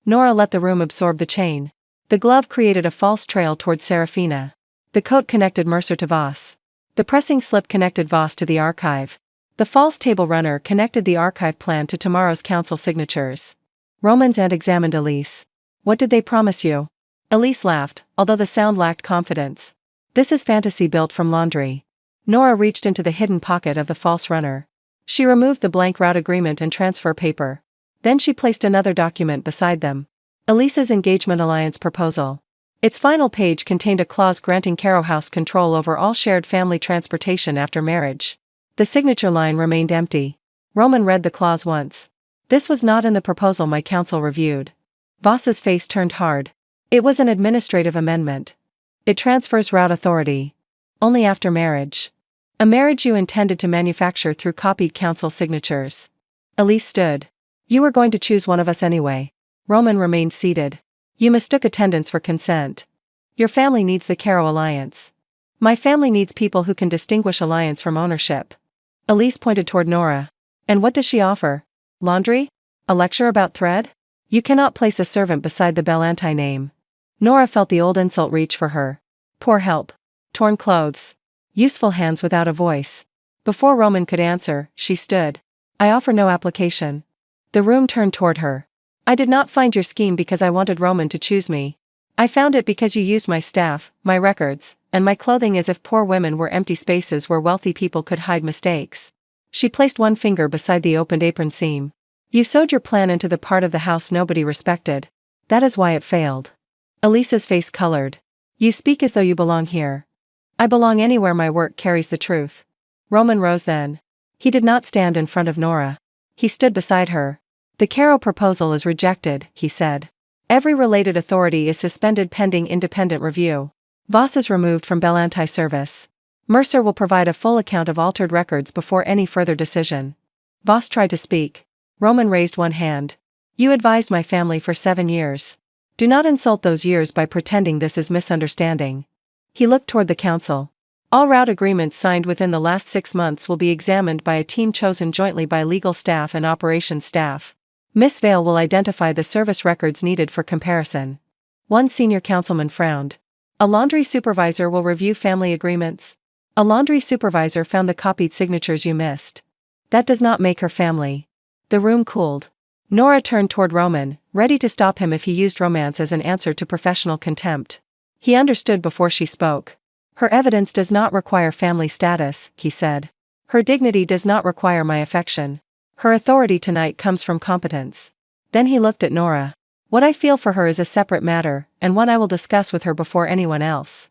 Nora let the room absorb the chain. The glove created a false trail toward Serafina. The coat connected Mercer to Voss. The pressing slip connected Voss to the archive. The false table runner connected the archive plan to tomorrow's council signatures. Roman's aunt examined Elise. What did they promise you? Elise laughed, although the sound lacked confidence. This is fantasy built from laundry. Nora reached into the hidden pocket of the false runner. She removed the blank route agreement and transfer paper. Then she placed another document beside them. Elise's engagement alliance proposal. Its final page contained a clause granting Caro House control over all shared family transportation after marriage. The signature line remained empty. Roman read the clause once. This was not in the proposal my counsel reviewed. Voss's face turned hard. It was an administrative amendment. It transfers route authority. Only after marriage. A marriage you intended to manufacture through copied council signatures. Elise stood. You were going to choose one of us anyway. Roman remained seated. You mistook attendance for consent. Your family needs the Caro alliance. My family needs people who can distinguish alliance from ownership. Elise pointed toward Nora. And what does she offer? Laundry? A lecture about thread? You cannot place a servant beside the Belanti name. Nora felt the old insult reach for her. Poor help. Torn clothes. Useful hands without a voice. Before Roman could answer, she stood. I offer no application. The room turned toward her. I did not find your scheme because I wanted Roman to choose me. I found it because you used my staff, my records, and my clothing as if poor women were empty spaces where wealthy people could hide mistakes. She placed one finger beside the opened apron seam. You sewed your plan into the part of the house nobody respected. That is why it failed. Elisa's face colored. You speak as though you belong here. I belong anywhere my work carries the truth. Roman rose then. He did not stand in front of Nora. He stood beside her. The Caro proposal is rejected, he said. Every related authority is suspended pending independent review. Voss is removed from Belanti service. Mercer will provide a full account of altered records before any further decision. Voss tried to speak. Roman raised one hand. You advised my family for 7 years. Do not insult those years by pretending this is misunderstanding. He looked toward the council. All route agreements signed within the last 6 months will be examined by a team chosen jointly by legal staff and operations staff. Miss Vale will identify the service records needed for comparison. One senior councilman frowned. A laundry supervisor will review family agreements. A laundry supervisor found the copied signatures you missed. That does not make her family. The room cooled. Nora turned toward Roman, ready to stop him if he used romance as an answer to professional contempt. He understood before she spoke. Her evidence does not require family status, he said. Her dignity does not require my affection. Her authority tonight comes from competence. Then he looked at Nora. What I feel for her is a separate matter, and one I will discuss with her before anyone else.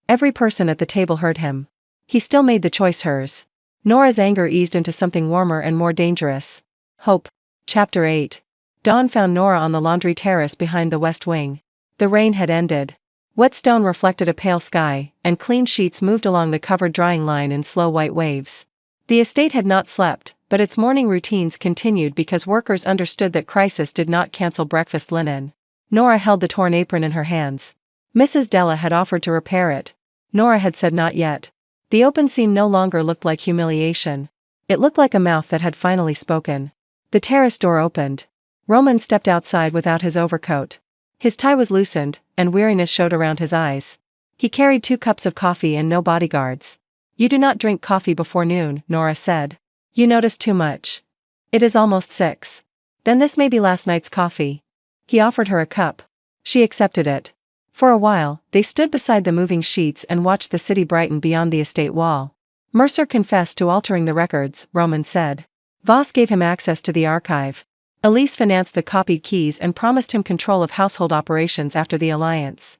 Every person at the table heard him. He still made the choice hers. Nora's anger eased into something warmer and more dangerous. Hope. Chapter 8. Dawn found Nora on the laundry terrace behind the west wing. The rain had ended. Wet stone reflected a pale sky, and clean sheets moved along the covered drying line in slow white waves. The estate had not slept, but its morning routines continued because workers understood that crisis did not cancel breakfast linen. Nora held the torn apron in her hands. Mrs. Della had offered to repair it. Nora had said not yet. The open seam no longer looked like humiliation. It looked like a mouth that had finally spoken. The terrace door opened. Roman stepped outside without his overcoat. His tie was loosened, and weariness showed around his eyes. He carried 2 cups of coffee and no bodyguards. You do not drink coffee before noon, Nora said. You notice too much. It is almost 6. Then this may be last night's coffee. He offered her a cup. She accepted it. For a while, they stood beside the moving sheets and watched the city brighten beyond the estate wall. Mercer confessed to altering the records, Roman said. Voss gave him access to the archive. Elise financed the copied keys and promised him control of household operations after the alliance.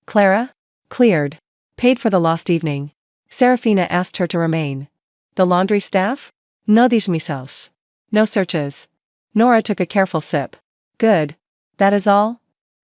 Clara? Cleared. Paid for the lost evening. Serafina asked her to remain. The laundry staff? No dismisos. No searches. Nora took a careful sip. Good. That is all?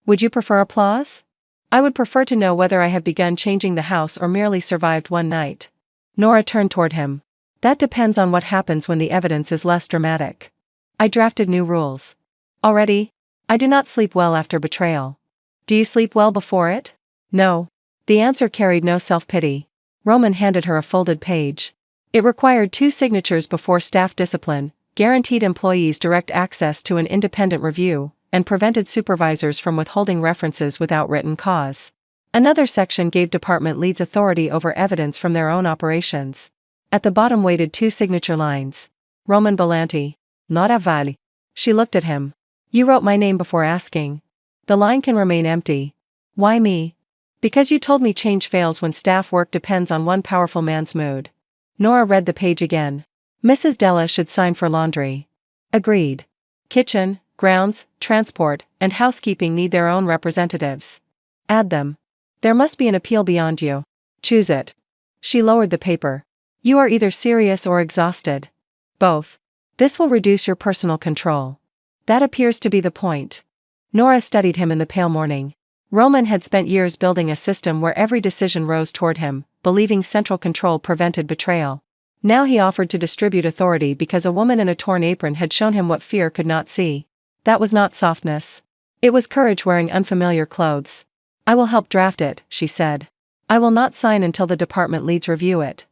Would you prefer applause? I would prefer to know whether I have begun changing the house or merely survived one night. Nora turned toward him. That depends on what happens when the evidence is less dramatic. I drafted new rules. Already? I do not sleep well after betrayal. Do you sleep well before it? No. The answer carried no self-pity. Roman handed her a folded page. It required 2 signatures before staff discipline, guaranteed employees direct access to an independent review, and prevented supervisors from withholding references without written cause. Another section gave department leads authority over evidence from their own operations. At the bottom waited 2 signature lines. Roman Belanti. Not Avali. She looked at him. You wrote my name before asking. The line can remain empty. Why me? Because you told me change fails when staff work depends on one powerful man's mood. Nora read the page again. Mrs. Della should sign for laundry. Agreed. Kitchen, grounds, transport, and housekeeping need their own representatives. Add them. There must be an appeal beyond you. Choose it. She lowered the paper. You are either serious or exhausted. Both. This will reduce your personal control. That appears to be the point. Nora studied him in the pale morning. Roman had spent years building a system where every decision rose toward him, believing central control prevented betrayal. Now he offered to distribute authority because a woman in a torn apron had shown him what fear could not see. That was not softness. It was courage wearing unfamiliar clothes. I will help draft it, she said. I will not sign until the department leads review it.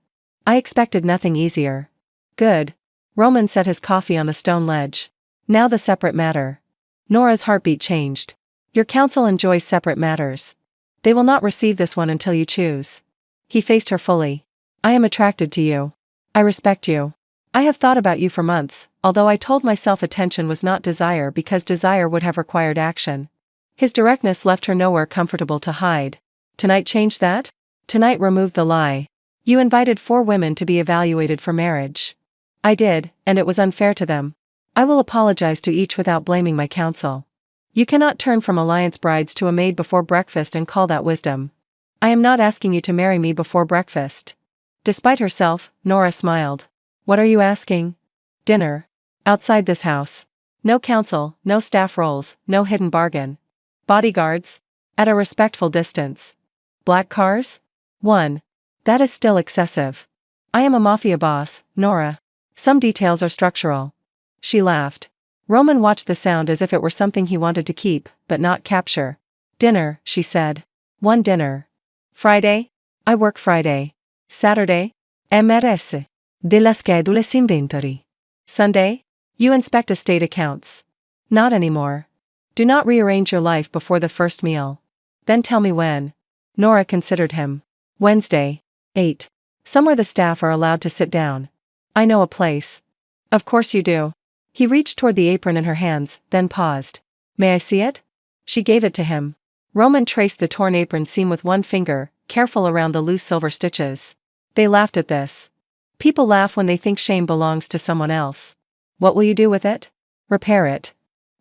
I expected nothing easier. Good. Roman set his coffee on the stone ledge. Now the separate matter. Nora's heartbeat changed. Your council enjoys separate matters. They will not receive this one until you choose. He faced her fully. I am attracted to you. I respect you. I have thought about you for months, although I told myself attention was not desire because desire would have required action. His directness left her nowhere comfortable to hide. Tonight changed that? Tonight removed the lie. You invited 4 women to be evaluated for marriage. I did, and it was unfair to them. I will apologize to each without blaming my counsel. You cannot turn from alliance brides to a maid before breakfast and call that wisdom. I am not asking you to marry me before breakfast. Despite herself, Nora smiled. What are you asking? Dinner. Outside this house. No counsel, no staff roles, no hidden bargain. Bodyguards? At a respectful distance. Black cars? 1. That is still excessive. I am a mafia boss, Nora. Some details are structural. She laughed. Roman watched the sound as if it were something he wanted to keep, but not capture. Dinner, she said. 1 dinner. Friday? I work Friday. Saturday? Heiress. Della schedule inventory. Sunday? You inspect estate accounts. Not anymore. Do not rearrange your life before the first meal. Then tell me when. Nora considered him. Wednesday. 8. Somewhere the staff are allowed to sit down. I know a place. Of course you do. He reached toward the apron in her hands, then paused. May I see it? She gave it to him. Roman traced the torn apron seam with one finger, careful around the loose silver stitches. They laughed at this. People laugh when they think shame belongs to someone else. What will you do with it? Repair it.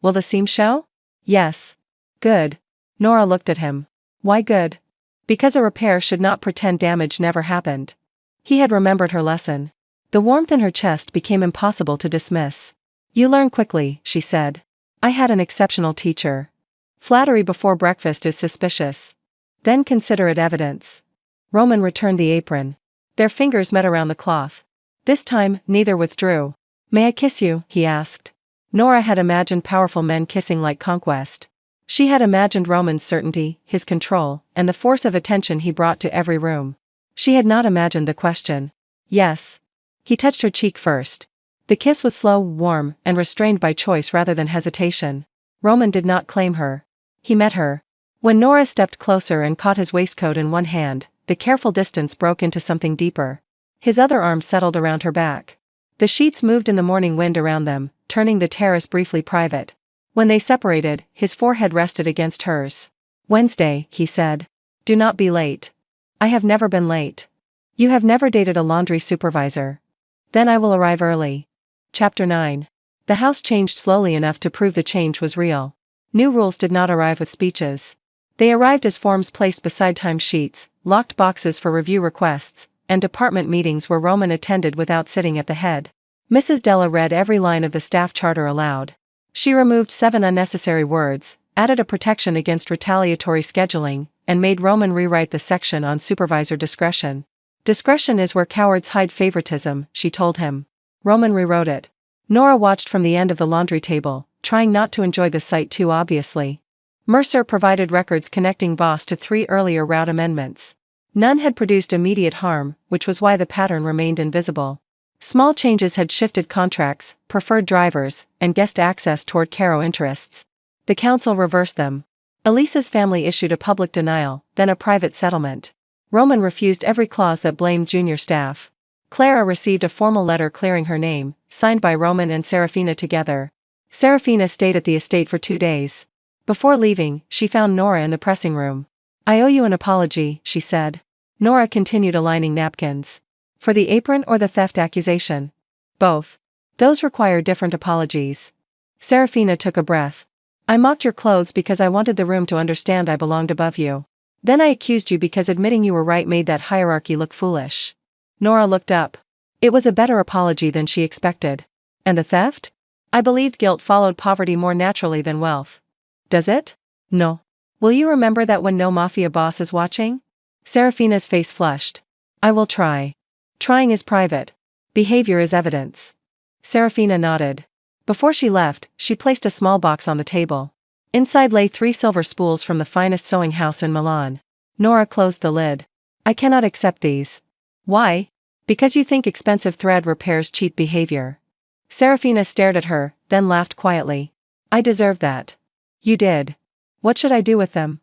Will the seam show? Yes. Good. Nora looked at him. Why good? Because a repair should not pretend damage never happened. He had remembered her lesson. The warmth in her chest became impossible to dismiss. You learn quickly, she said. I had an exceptional teacher. Flattery before breakfast is suspicious. Then consider it evidence. Roman returned the apron. Their fingers met around the cloth. This time, neither withdrew. May I kiss you? He asked. Nora had imagined powerful men kissing like conquest. She had imagined Roman's certainty, his control, and the force of attention he brought to every room. She had not imagined the question. Yes. He touched her cheek first. The kiss was slow, warm, and restrained by choice rather than hesitation. Roman did not claim her. He met her. When Nora stepped closer and caught his waistcoat in one hand, the careful distance broke into something deeper. His other arm settled around her back. The sheets moved in the morning wind around them, turning the terrace briefly private. When they separated, his forehead rested against hers. Wednesday, he said. Do not be late. I have never been late. You have never dated a laundry supervisor. Then I will arrive early. Chapter 9. The house changed slowly enough to prove the change was real. New rules did not arrive with speeches. They arrived as forms placed beside timesheets, locked boxes for review requests, and department meetings where Roman attended without sitting at the head. Mrs. Della read every line of the staff charter aloud. She removed 7 unnecessary words, added a protection against retaliatory scheduling, and made Roman rewrite the section on supervisor discretion. Discretion is where cowards hide favoritism, she told him. Roman rewrote it. Nora watched from the end of the laundry table, trying not to enjoy the sight too obviously. Mercer provided records connecting Voss to 3 earlier route amendments. None had produced immediate harm, which was why the pattern remained invisible. Small changes had shifted contracts, preferred drivers, and guest access toward Caro interests. The council reversed them. Elisa's family issued a public denial, then a private settlement. Roman refused every clause that blamed junior staff. Clara received a formal letter clearing her name, signed by Roman and Serafina together. Serafina stayed at the estate for 2 days. Before leaving, she found Nora in the pressing room. I owe you an apology, she said. Nora continued aligning napkins. For the apron or the theft accusation? Both. Those require different apologies. Serafina took a breath. I mocked your clothes because I wanted the room to understand I belonged above you. Then I accused you because admitting you were right made that hierarchy look foolish. Nora looked up. It was a better apology than she expected. And the theft? I believed guilt followed poverty more naturally than wealth. Does it? No. Will you remember that when no mafia boss is watching? Serafina's face flushed. I will try. Trying is private. Behavior is evidence. Serafina nodded. Before she left, she placed a small box on the table. Inside lay 3 silver spools from the finest sewing house in Milan. Nora closed the lid. I cannot accept these. Why? Because you think expensive thread repairs cheap behavior. Serafina stared at her, then laughed quietly. I deserve that. You did. What should I do with them?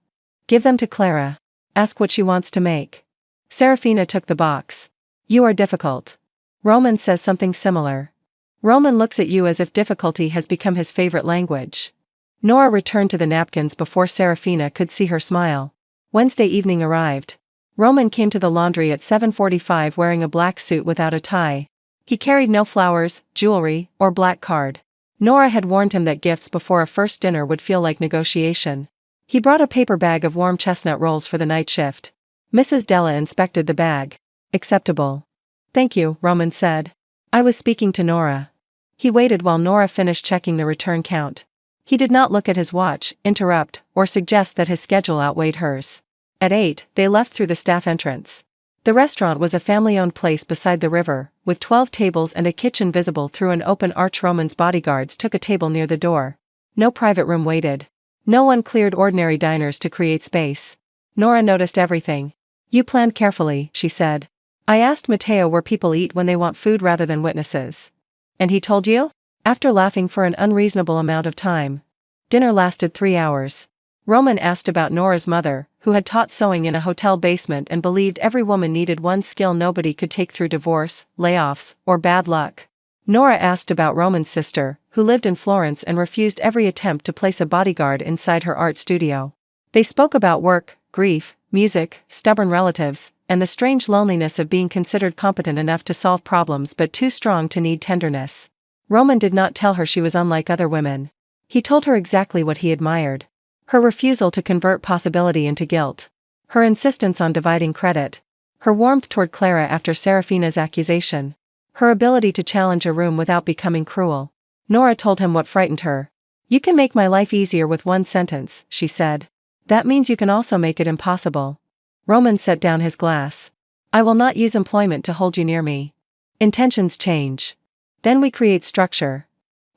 Give them to Clara. Ask what she wants to make. Serafina took the box. You are difficult. Roman says something similar. Roman looks at you as if difficulty has become his favorite language. Nora returned to the napkins before Serafina could see her smile. Wednesday evening arrived. Roman came to the laundry at 7:45 wearing a black suit without a tie. He carried no flowers, jewelry, or black card. Nora had warned him that gifts before a first dinner would feel like negotiation. He brought a paper bag of warm chestnut rolls for the night shift. Mrs. Della inspected the bag. Acceptable. Thank you, Roman said. I was speaking to Nora. He waited while Nora finished checking the return count. He did not look at his watch, interrupt, or suggest that his schedule outweighed hers. At 8, they left through the staff entrance. The restaurant was a family-owned place beside the river, with 12 tables and a kitchen visible through an open arch. Roman's bodyguards took a table near the door. No private room waited. No one cleared ordinary diners to create space. Nora noticed everything. You planned carefully, she said. I asked Matteo where people eat when they want food rather than witnesses. And he told you? After laughing for an unreasonable amount of time. Dinner lasted 3 hours. Roman asked about Nora's mother, who had taught sewing in a hotel basement and believed every woman needed one skill nobody could take through divorce, layoffs, or bad luck. Nora asked about Roman's sister, who lived in Florence and refused every attempt to place a bodyguard inside her art studio. They spoke about work, grief, music, stubborn relatives, and the strange loneliness of being considered competent enough to solve problems but too strong to need tenderness. Roman did not tell her she was unlike other women. He told her exactly what he admired. Her refusal to convert possibility into guilt. Her insistence on dividing credit. Her warmth toward Clara after Serafina's accusation. Her ability to challenge a room without becoming cruel. Nora told him what frightened her. You can make my life easier with one sentence, she said. That means you can also make it impossible. Roman set down his glass. I will not use employment to hold you near me. Intentions change. Then we create structure.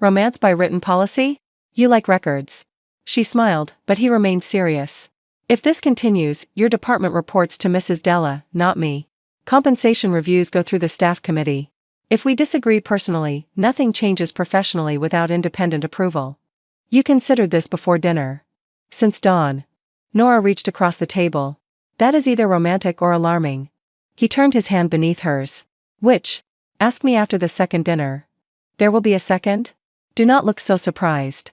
Romance by written policy? You like records. She smiled, but he remained serious. If this continues, your department reports to Mrs. Della, not me. Compensation reviews go through the staff committee. If we disagree personally, nothing changes professionally without independent approval. You considered this before dinner. Since dawn. Nora reached across the table. That is either romantic or alarming. He turned his hand beneath hers. Which? Ask me after the second dinner. There will be a second? Do not look so surprised.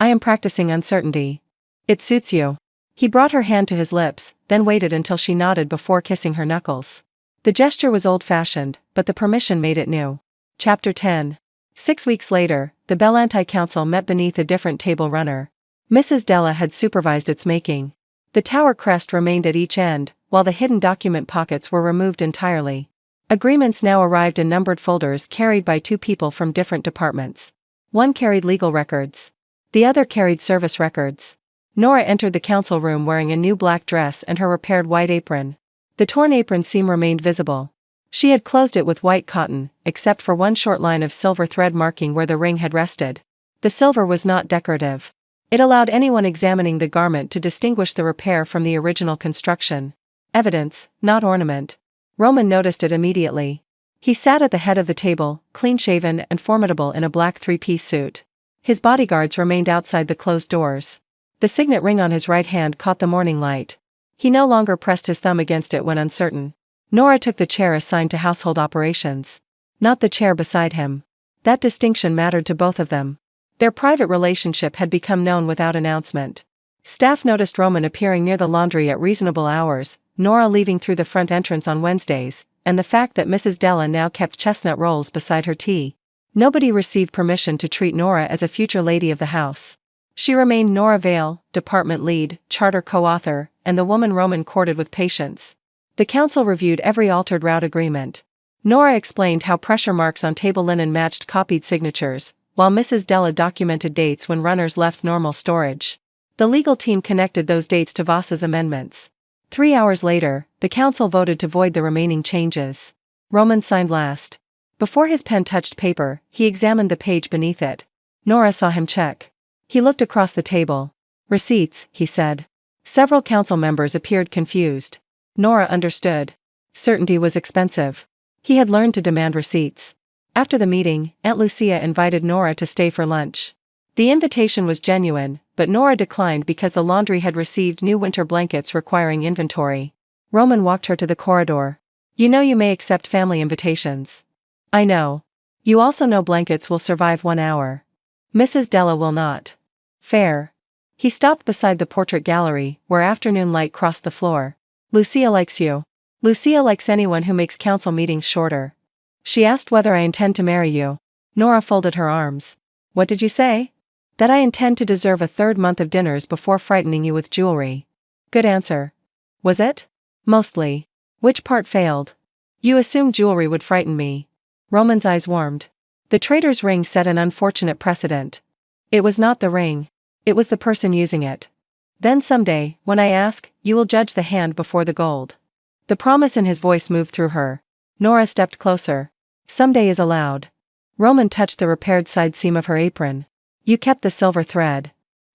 I am practicing uncertainty. It suits you. He brought her hand to his lips, then waited until she nodded before kissing her knuckles. The gesture was old-fashioned, but the permission made it new. Chapter 10. 6 weeks later, the Belanti Council met beneath a different table runner. Mrs. Della had supervised its making. The tower crest remained at each end, while the hidden document pockets were removed entirely. Agreements now arrived in numbered folders carried by 2 people from different departments. One carried legal records. The other carried service records. Nora entered the council room wearing a new black dress and her repaired white apron. The torn apron seam remained visible. She had closed it with white cotton, except for one short line of silver thread marking where the ring had rested. The silver was not decorative. It allowed anyone examining the garment to distinguish the repair from the original construction. Evidence, not ornament. Roman noticed it immediately. He sat at the head of the table, clean-shaven and formidable in a black 3-piece suit. His bodyguards remained outside the closed doors. The signet ring on his right hand caught the morning light. He no longer pressed his thumb against it when uncertain. Nora took the chair assigned to household operations. Not the chair beside him. That distinction mattered to both of them. Their private relationship had become known without announcement. Staff noticed Roman appearing near the laundry at reasonable hours, Nora leaving through the front entrance on Wednesdays, and the fact that Mrs. Della now kept chestnut rolls beside her tea. Nobody received permission to treat Nora as a future lady of the house. She remained Nora Vale, department lead, charter co-author, and the woman Roman courted with patience. The council reviewed every altered route agreement. Nora explained how pressure marks on table linen matched copied signatures, while Mrs. Della documented dates when runners left normal storage. The legal team connected those dates to Voss's amendments. 3 hours later, the council voted to void the remaining changes. Roman signed last. Before his pen touched paper, he examined the page beneath it. Nora saw him check. He looked across the table. Receipts, he said. Several council members appeared confused. Nora understood. Certainty was expensive. He had learned to demand receipts. After the meeting, Aunt Lucia invited Nora to stay for lunch. The invitation was genuine, but Nora declined because the laundry had received new winter blankets requiring inventory. Roman walked her to the corridor. You know you may accept family invitations. I know. You also know blankets will survive 1 hour. Mrs. Della will not. Fair. He stopped beside the portrait gallery, where afternoon light crossed the floor. Lucia likes you. Lucia likes anyone who makes council meetings shorter. She asked whether I intend to marry you. Nora folded her arms. What did you say? That I intend to deserve a 3rd month of dinners before frightening you with jewelry. Good answer. Was it? Mostly. Which part failed? You assumed jewelry would frighten me. Roman's eyes warmed. The traitor's ring set an unfortunate precedent. It was not the ring. It was the person using it. Then someday, when I ask, you will judge the hand before the gold. The promise in his voice moved through her. Nora stepped closer. Someday is allowed. Roman touched the repaired side seam of her apron. You kept the silver thread.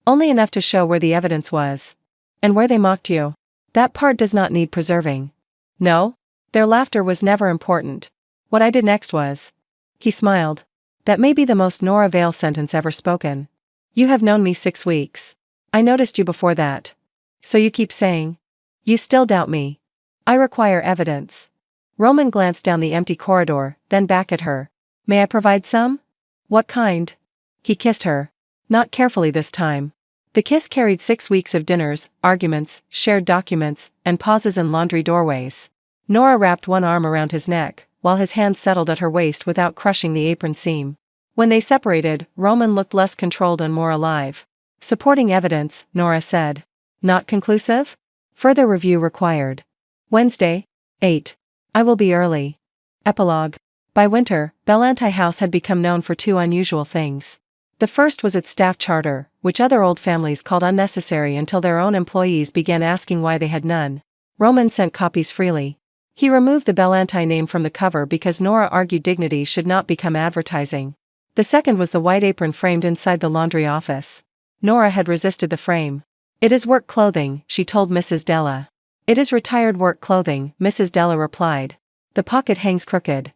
Only enough to show where the evidence was. And where they mocked you. That part does not need preserving. No? Their laughter was never important. What I did next was. He smiled. That may be the most Nora Vale sentence ever spoken. You have known me 6 weeks. I noticed you before that. So you keep saying. You still doubt me. I require evidence. Roman glanced down the empty corridor, then back at her. May I provide some? What kind? He kissed her. Not carefully this time. The kiss carried 6 weeks of dinners, arguments, shared documents, and pauses in laundry doorways. Nora wrapped one arm around his neck, while his hand settled at her waist without crushing the apron seam. When they separated, Roman looked less controlled and more alive. Supporting evidence, Nora said. Not conclusive? Further review required. Wednesday, 8. I will be early. Epilogue. By winter, Belanti House had become known for 2 unusual things. The first was its staff charter, which other old families called unnecessary until their own employees began asking why they had none. Roman sent copies freely. He removed the Belanti name from the cover because Nora argued dignity should not become advertising. The second was the white apron framed inside the laundry office. Nora had resisted the frame. It is work clothing, she told Mrs. Della. It is retired work clothing, Mrs. Della replied. The pocket hangs crooked.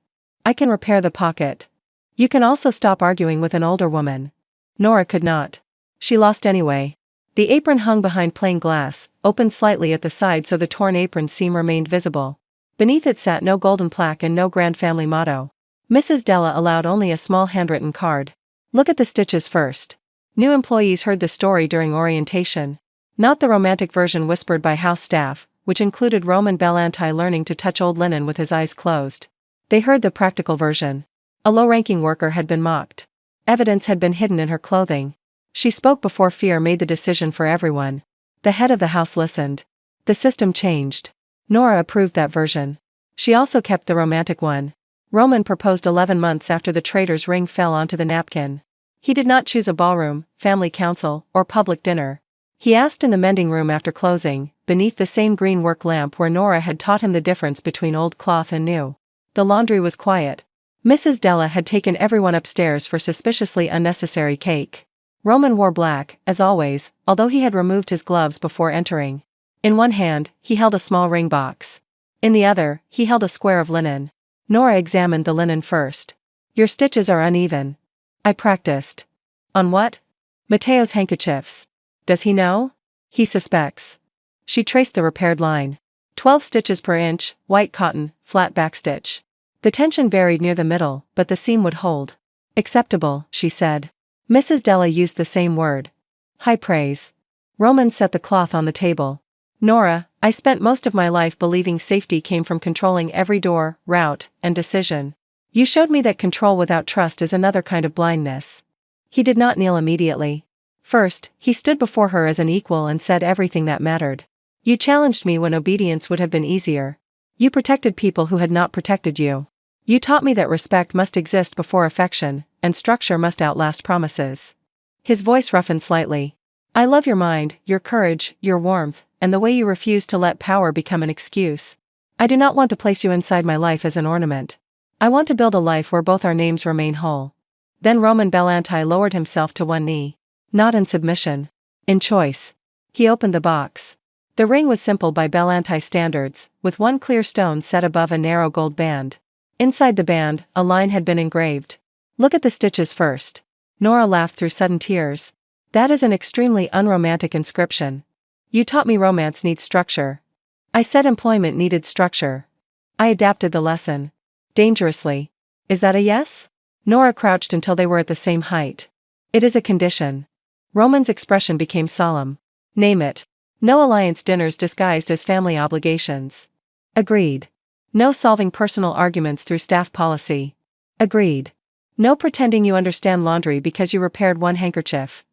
I can repair the pocket. You can also stop arguing with an older woman. Nora could not. She lost anyway. The apron hung behind plain glass, opened slightly at the side so the torn apron seam remained visible. Beneath it sat no golden plaque and no grand family motto. Mrs. Della allowed only a small handwritten card. Look at the stitches first. New employees heard the story during orientation. Not the romantic version whispered by house staff, which included Roman Belanti learning to touch old linen with his eyes closed. They heard the practical version. A low-ranking worker had been mocked. Evidence had been hidden in her clothing. She spoke before fear made the decision for everyone. The head of the house listened. The system changed. Nora approved that version. She also kept the romantic one. Roman proposed 11 months after the traitor's ring fell onto the napkin. He did not choose a ballroom, family council, or public dinner. He asked in the mending room after closing, beneath the same green work lamp where Nora had taught him the difference between old cloth and new. The laundry was quiet. Mrs. Della had taken everyone upstairs for suspiciously unnecessary cake. Roman wore black, as always, although he had removed his gloves before entering. In one hand, he held a small ring box. In the other, he held a square of linen. Nora examined the linen first. Your stitches are uneven. I practiced. On what? Matteo's handkerchiefs. Does he know? He suspects. She traced the repaired line. 12 stitches per inch, white cotton, flat backstitch. The tension varied near the middle, but the seam would hold. Acceptable, she said. Mrs. Della used the same word. High praise. Roman set the cloth on the table. Nora, I spent most of my life believing safety came from controlling every door, route, and decision. You showed me that control without trust is another kind of blindness. He did not kneel immediately. First, he stood before her as an equal and said everything that mattered. You challenged me when obedience would have been easier. You protected people who had not protected you. You taught me that respect must exist before affection, and structure must outlast promises. His voice roughened slightly. I love your mind, your courage, your warmth, and the way you refuse to let power become an excuse. I do not want to place you inside my life as an ornament. I want to build a life where both our names remain whole. Then Roman Belanti lowered himself to one knee. Not in submission. In choice. He opened the box. The ring was simple by Belanti standards, with one clear stone set above a narrow gold band. Inside the band, a line had been engraved. Look at the stitches first. Nora laughed through sudden tears. That is an extremely unromantic inscription. You taught me romance needs structure. I said employment needed structure. I adapted the lesson. Dangerously. Is that a yes? Nora crouched until they were at the same height. It is a condition. Roman's expression became solemn. Name it. No alliance dinners disguised as family obligations. Agreed. No solving personal arguments through staff policy. Agreed. No pretending you understand laundry because you repaired one handkerchief.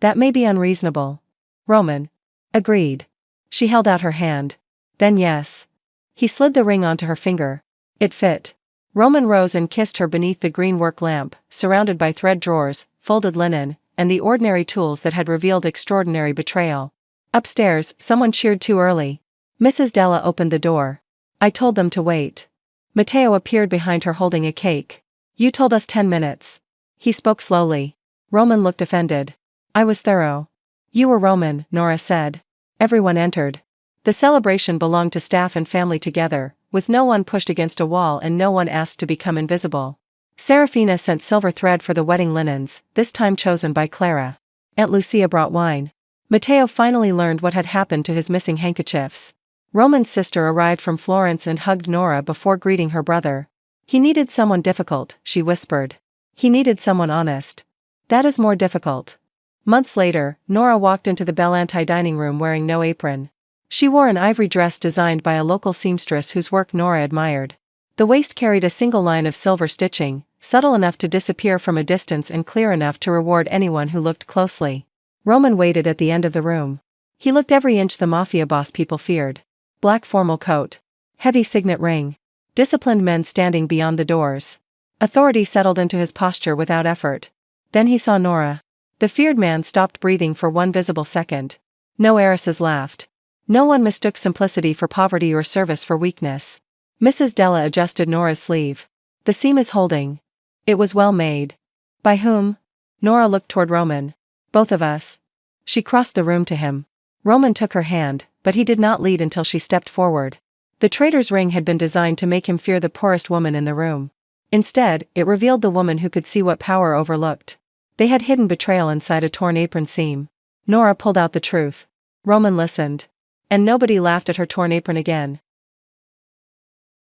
That may be unreasonable. Roman. Agreed. She held out her hand. Then yes. He slid the ring onto her finger. It fit. Roman rose and kissed her beneath the green work lamp, surrounded by thread drawers, folded linen, and the ordinary tools that had revealed extraordinary betrayal. Upstairs, someone cheered too early. Mrs. Della opened the door. I told them to wait. Matteo appeared behind her holding a cake. You told us 10 minutes. He spoke slowly. Roman looked offended. I was thorough. You were Roman, Nora said. Everyone entered. The celebration belonged to staff and family together, with no one pushed against a wall and no one asked to become invisible. Serafina sent silver thread for the wedding linens, this time chosen by Clara. Aunt Lucia brought wine. Matteo finally learned what had happened to his missing handkerchiefs. Roman's sister arrived from Florence and hugged Nora before greeting her brother. He needed someone difficult, she whispered. He needed someone honest. That is more difficult. Months later, Nora walked into the Belanti dining room wearing no apron. She wore an ivory dress designed by a local seamstress whose work Nora admired. The waist carried a single line of silver stitching, subtle enough to disappear from a distance and clear enough to reward anyone who looked closely. Roman waited at the end of the room. He looked every inch the Mafia boss people feared. Black formal coat. Heavy signet ring. Disciplined men standing beyond the doors. Authority settled into his posture without effort. Then he saw Nora. The feared man stopped breathing for one visible second. No heiresses laughed. No one mistook simplicity for poverty or service for weakness. Mrs. Della adjusted Nora's sleeve. The seam is holding. It was well made. By whom? Nora looked toward Roman. Both of us. She crossed the room to him. Roman took her hand, but he did not lead until she stepped forward. The traitor's ring had been designed to make him fear the poorest woman in the room. Instead, it revealed the woman who could see what power overlooked. They had hidden betrayal inside a torn apron seam. Nora pulled out the truth. Roman listened. And nobody laughed at her torn apron again.